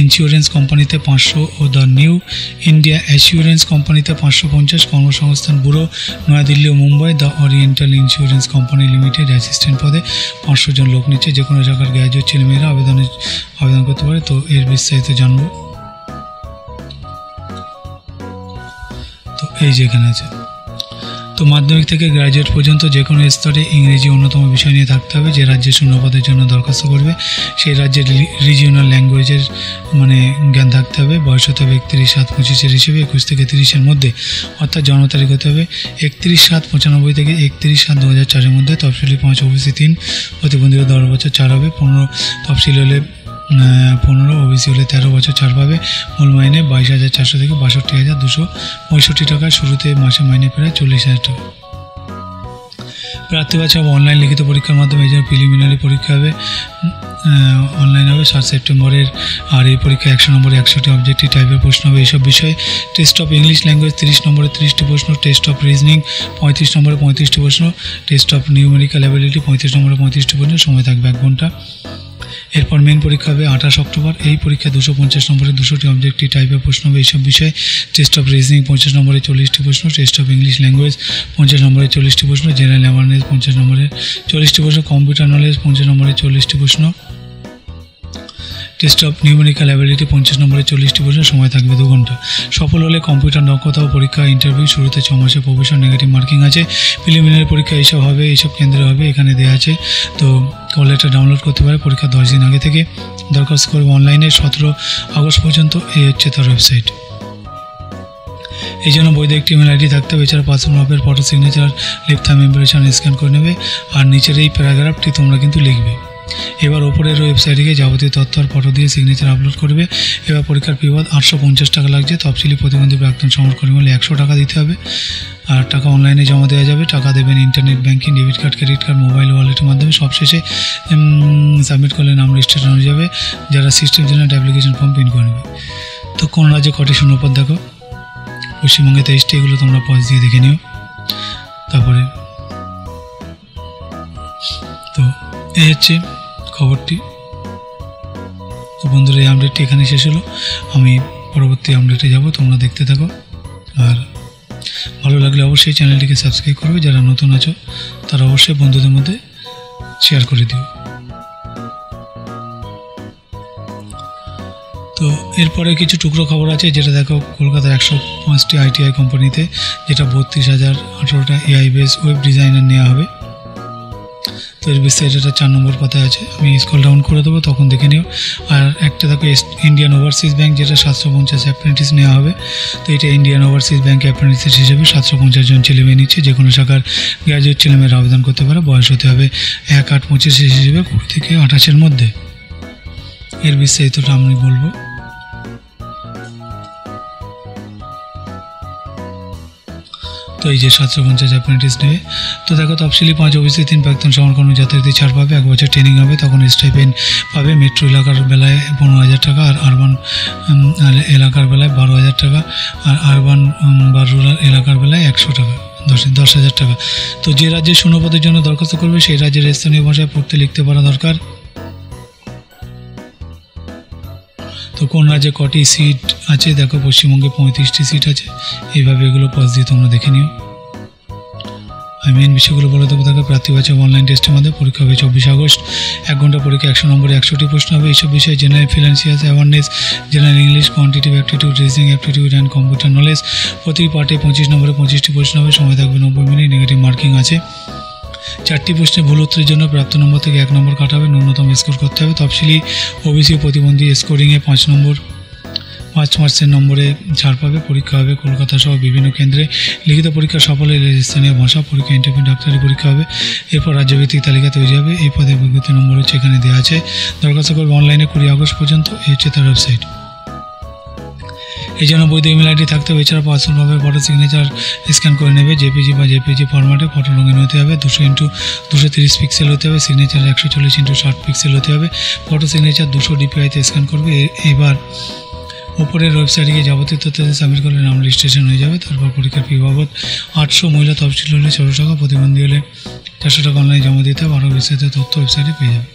ইন্স্যুরেন্স কোম্পানিতে 500 ও দ্য নিউ ইন্ডিয়া অ্যাসিউরেন্স কোম্পানিতে 550। কর্মসংস্থান ব্যুরো নয়াদিল্লি ও Mumbai. The Oriental Insurance Company Limited assistant পদে 500 জন লোক নিচ্ছে। যে কোনো জায়গার গ্র্যাজুয়েট ছেলেমেয়েরা আবেদন করতে পারে। তো এর বিস্তারিত জানবো। তো এই যে এখানে আছে তো মাধ্যমিক থেকে গ্র্যাজুয়েট পর্যন্ত যে কোনো স্তরে ইংরেজি অন্যতম বিষয় নিয়ে থাকতে হবে। যে রাজ্যে শূন্যপদের জন্য দরখাস্ত করবে সেই রাজ্যের রিজিওনাল ল্যাঙ্গুয়েজের জ্ঞান থাকতে হবে। বয়স হতে হবে 31/7/25 হিসেবে 21 থেকে 30-এর মধ্যে, অর্থাৎ জন্ম তারিখ হতে হবে 31/7/95 থেকে 31/7/2004 মধ্যে। তফসিলি 5 OBC 3, প্রতিবন্ধীরা 10 বছর ছাড় হবে। 15 তফসিল হলে 15, OBC হলে 13 বছর ছাড় পাবে। মূল মাইনে 22,400 থেকে 62,265 টাকা। শুরুতে মাসে মাইনে প্রায় 40,000 টাকা। প্রার্থী বাছাই অনলাইন লিখিত পরীক্ষার মাধ্যমে, এই জন্য প্রিলিমিনারি পরীক্ষা হবে অনলাইন হবে 7 সেপ্টেম্বরের। আর এই পরীক্ষা 100 নম্বরে 100টি অবজেক্টিভ টাইপের প্রশ্ন হবে এইসব বিষয়ে। টেস্ট অফ ইংলিশ ল্যাঙ্গুয়েজ 30 নম্বরে 30টি প্রশ্ন, টেস্ট অফ রিজনিং 35 নম্বরে 35টি প্রশ্ন, টেস্ট অফ নিউমেরিক্যাল অ্যাবিলিটি 35 নম্বরে 35টি প্রশ্ন, সময় থাকবে 1 ঘন্টা। এরপর মেন পরীক্ষা হবে 28 অক্টোবর। এই পরীক্ষা 250 নম্বরে 200টি অবজেক্টিভ টাইপের প্রশ্ন হবে এইসব বিষয়ে। টেস্ট অফ রিজনিং 50 নম্বরে 40টি প্রশ্ন, টেস্ট অফ ইংলিশ ল্যাঙ্গুয়েজ 50 নম্বরে 40টি প্রশ্ন, জেনারেল অ্যাওয়ারনেস 50 নম্বরে 40টি প্রশ্ন, কম্পিউটার নলেজ 50 নম্বরে 40টি প্রশ্ন, টেস্ট অফ নিউমেরিক্যাল অ্যাবিলিটি 50 নম্বরে 40টি প্রশ্ন, সময় থাকবে 2 ঘন্টা। সফল হলে কম্পিউটার দক্ষতা ও পরীক্ষা ইন্টারভিউ, শুরুতে 6 মাসে প্রবেশন, নেগেটিভ মার্কিং আছে। প্রিলিমিনারি পরীক্ষা এইসব হবে, এইসব কেন্দ্রে হবে, এখানে দেওয়া আছে। তো কল লেটার ডাউনলোড করতে পারে পরীক্ষা 10 দিন আগে থেকে। দরখাস্ত করবে অনলাইনে 17 আগস্ট পর্যন্ত। এই হচ্ছে তার ওয়েবসাইট। এই জন্য বৈধ একটি ইমেল আইডি থাকতে হবে। এছাড়া পাসপোর্ট মাপের photo, signature, left thumb impression scan করে নেবে। আর নিচের এই প্যারাগ্রাফটি তোমরা কিন্তু লিখবে। এবার ওপরের ওয়েবসাইটে গিয়ে যাবতীয় তথ্য আর ফটো দিয়ে সিগনেচার আপলোড করবে। এবার পরীক্ষার ফি 850 টাকা লাগছে। তফসিলি প্রতিবন্ধী প্রাক্তন সমরকর্মী হলে 100 টাকা দিতে হবে। আর টাকা অনলাইনে জমা দেওয়া যাবে। টাকা দেবেন internet banking, debit card, credit card, mobile ওয়ালেটের মাধ্যমে। সবশেষে সাবমিট করলে নাম রেজিস্ট্রেশন হয়ে যাবে। যারা সিস্টেম জন্য অ্যাপ্লিকেশন ফর্ম প্রিন্ট করে নেবে। তো কোন রাজ্যে কটি শূন্যপদ দেখো, পশ্চিমবঙ্গে 23টি, এগুলো তোমরা পজ দিয়ে দেখে নিও। তারপরে তো এই হচ্ছে খবরটি। তো বন্ধুরা, এই আপডেটটি এখানে শেষ হলো। আমি পরবর্তী আপডেটে যাব, তোমরা দেখতে থাকো। আর ভালো লাগলে অবশ্যই চ্যানেলটিকে সাবস্ক্রাইব করবে। যারা নতুন আছো তারা অবশ্যই বন্ধুদের মধ্যে শেয়ার করে দিও। তো এরপরে কিছু টুকরো খবর আছে, যেটা দেখো কলকাতার 105টি ITI কোম্পানিতে, যেটা 32,018টা AI বেস ওয়েব ডিজাইনার নেওয়া হবে। তো এর বিস্তারিত 4 নম্বর পাতায় আছে, আমি স্ক্রল ডাউন করে দেবো, তখন দেখে নিও। আর একটা দেখো ইন্ডিয়ান ওভারসিজ ব্যাঙ্ক, যেটা 750 অ্যাপ্রেন্টিস নেওয়া হবে। তো এটা ইন্ডিয়ান ওভারসিজ ব্যাঙ্ক অ্যাপ্রেন্টিস হিসেবে 750 জন ছেলেমেয়ে নিচ্ছে। যে কোনো শাখার গ্র্যাজুয়েট ছেলেমেয়েরা আবেদন করতে পারে। বয়স হতে হবে 1/8/25 হিসেবে 20 থেকে 28-এর মধ্যে। এর বিস্তারিতটা আমি বলবো। তো এই যে 750 অ্যাপ্রেন্টিস নেবে। তো দেখো তফসিলি 5 OBC 3 প্রাক্তন সমরকর্মী যাত্রীদের ছাড় পাবে। 1 বছর ট্রেনিং হবে, তখন স্টাইপেন্ড পাবে। মেট্রো এলাকার বেলায় 15,000 টাকা, আর আরবান এলাকার বেলায় 12,000 টাকা, আর আরবান বা রুরাল এলাকার বেলায় 100 টাকা, 10,000 টাকা। তো যে রাজ্যে শূন্যপদের জন্য দরখাস্ত করবে সেই রাজ্যের স্থানীয় ভাষায় পড়তে লিখতে পারা দরকার। তো কোন রাজ্যে কটি সিট আছে দেখো, পশ্চিমবঙ্গে 35টি সিট আছে। এইভাবে এগুলো পজ দিয়ে তোমরা দেখে নিও। আমি মেন বিষয়গুলো বলে দেবো। দেখো প্রার্থী বাছাই অনলাইন টেস্টের মধ্যে পরীক্ষা হবে 24 আগস্ট। 1 ঘন্টা পরীক্ষা, 100 নম্বরে 100টি প্রশ্ন হবে। এইসব বিষয়ে general financial awareness, general English, quantitative aptitude, reasoning aptitude and computer knowledge. প্রতি পার্টে 25 নম্বরে 25টি প্রশ্ন হবে। সময় থাকবে 90 মিনিট। নেগেটিভ মার্কিং আছে। 4টি প্রশ্নে ভুল উত্তরের জন্য প্রাপ্ত নম্বর থেকে 1 নম্বর কাটা হবে। ন্যূনতম স্কোর করতে হবে। তফসিলি OBC প্রতিবন্ধী স্কোরিংয়ে 5 মার্চের নম্বরে ছাড় পাবে। পরীক্ষা হবে কলকাতা সহ বিভিন্ন কেন্দ্রে। লিখিত পরীক্ষা সফল হলে স্থানীয় ভাষা পরীক্ষা, ইন্টারভিউ, ডাক্তারি পরীক্ষা হবে। এরপর রাজ্যভিত্তিক তালিকা তৈরি হবে। এই পদে বিজ্ঞপ্তি নম্বর হচ্ছে এখানে দেওয়া আছে। দরখাস্ত করবে অনলাইনে 20 আগস্ট পর্যন্ত। এই হচ্ছে তার ওয়েবসাইট। এই জন্য বৈধ ইমেল আইডি থাকতে হবে। এছাড়া পাসপোর্ট ফটো, সিগনেচার স্ক্যান করে নেবে। জেপিজি ফরম্যাটে ফটো রঙিন হতে হবে। 200x230 পিক্সেল হতে হবে। সিগনেচার 140x60 পিক্সেল হতে হবে। ফটো সিগনেচার 200 DPI-তে স্ক্যান করবে। এবার উপরের ওয়েবসাইটে গিয়ে যাবতীয় তথ্য সাবমিট করলে নাম রেজিস্ট্রেশন হয়ে যাবে। তারপর পরীক্ষার ফি বাবদ 800, মহিলা তফসিল হলে 16 টাকা, প্রতিবন্ধী হলে 400 টাকা অনলাইনে জমা দিতে হবে। আরও বিস্তারিত তথ্য ওয়েবসাইটে পেয়ে যাবে।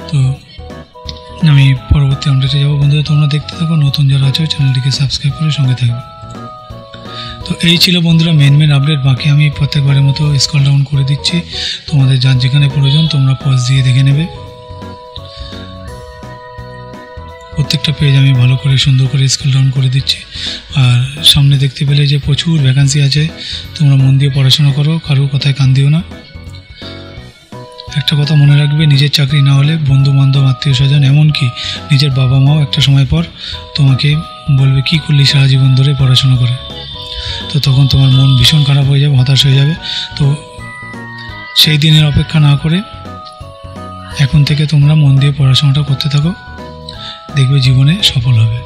তো আমি পরবর্তী আপডেটে যাবো। বন্ধুরা তোমরা দেখতে থাকো। নতুন যারা আছো চ্যানেলটিকে সাবস্ক্রাইব করে সঙ্গে থাকবে। তো এই ছিল বন্ধুরা মেন আপডেট। বাকি আমি প্রত্যেকবারের মতো স্ক্রল ডাউন করে দিচ্ছি। তোমাদের যার যেখানে প্রয়োজন তোমরা পজ দিয়ে দেখে নেবে। প্রত্যেকটা প্রত্যেকটা পেজ আমি ভালো করে সুন্দর করে স্কেল ডাউন করে দিচ্ছি। আর সামনে দেখতে পেলে যে প্রচুর ভ্যাকান্সি আছে, তোমরা মন দিয়ে পড়াশোনা করো, কারোর কথায় কান দিও না। একটা কথা মনে রাখবে, নিজের চাকরি না হলে বন্ধু বান্ধব, আত্মীয় স্বজন, এমনকি নিজের বাবা মাও একটা সময় পর তোমাকে বলবে কী করলি সারা জীবন ধরে পড়াশোনা করে। তো তখন তোমার মন ভীষণ খারাপ হয়ে যাবে, হতাশ হয়ে যাবে। তো সেই দিনের অপেক্ষা না করে এখন থেকে তোমরা মন দিয়ে পড়াশোনাটা করতে থাকো, দেখবে জীবনে সফল হবে।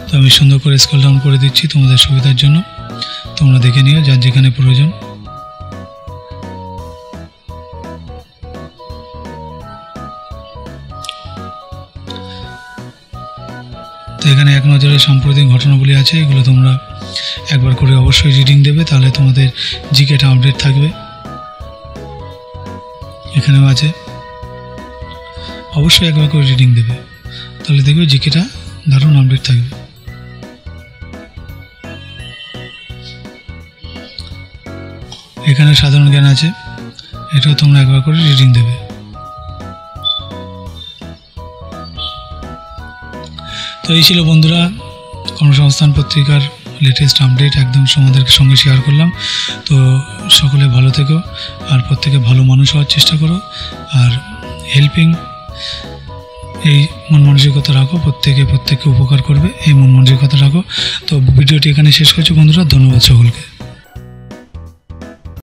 তো আমি সুন্দর করে স্কেল ডাউন করে দিচ্ছি তোমাদের সুবিধার জন্য, তোমরা দেখে নিও যার যেখানে প্রয়োজন। তো এখানে এক নজরে সাম্প্রতিক ঘটনাবলী আছে, এগুলো তোমরা একবার করে অবশ্যই রিডিং দেবে, তাহলে তোমাদের জিকেটা আপডেট থাকবে। এখানেও আছে, অবশ্যই একবার করে রিডিং দেবে, তাহলে দেখবে জিকেটা দারুণ আপডেট থাকবে। এখানে সাধারণ জ্ঞান আছে, এটাও তোমরা একবার করে রিডিং দেবে। তো এই ছিল বন্ধুরা কর্মসংস্থান পত্রিকার লেটেস্ট আপডেট, একদম তোমাদের সঙ্গে শেয়ার করলাম। তো সকলে ভালো থেকো, আর প্রত্যেকে ভালো মানুষ হওয়ার চেষ্টা করো, আর হেল্পিং এই মন মানসিকতা রাখো, প্রত্যেককে উপকার করবে এই মন মানসিকতা রাখো। তো ভিডিওটি এখানে শেষ করছি বন্ধুরা, ধন্যবাদ সকলকে।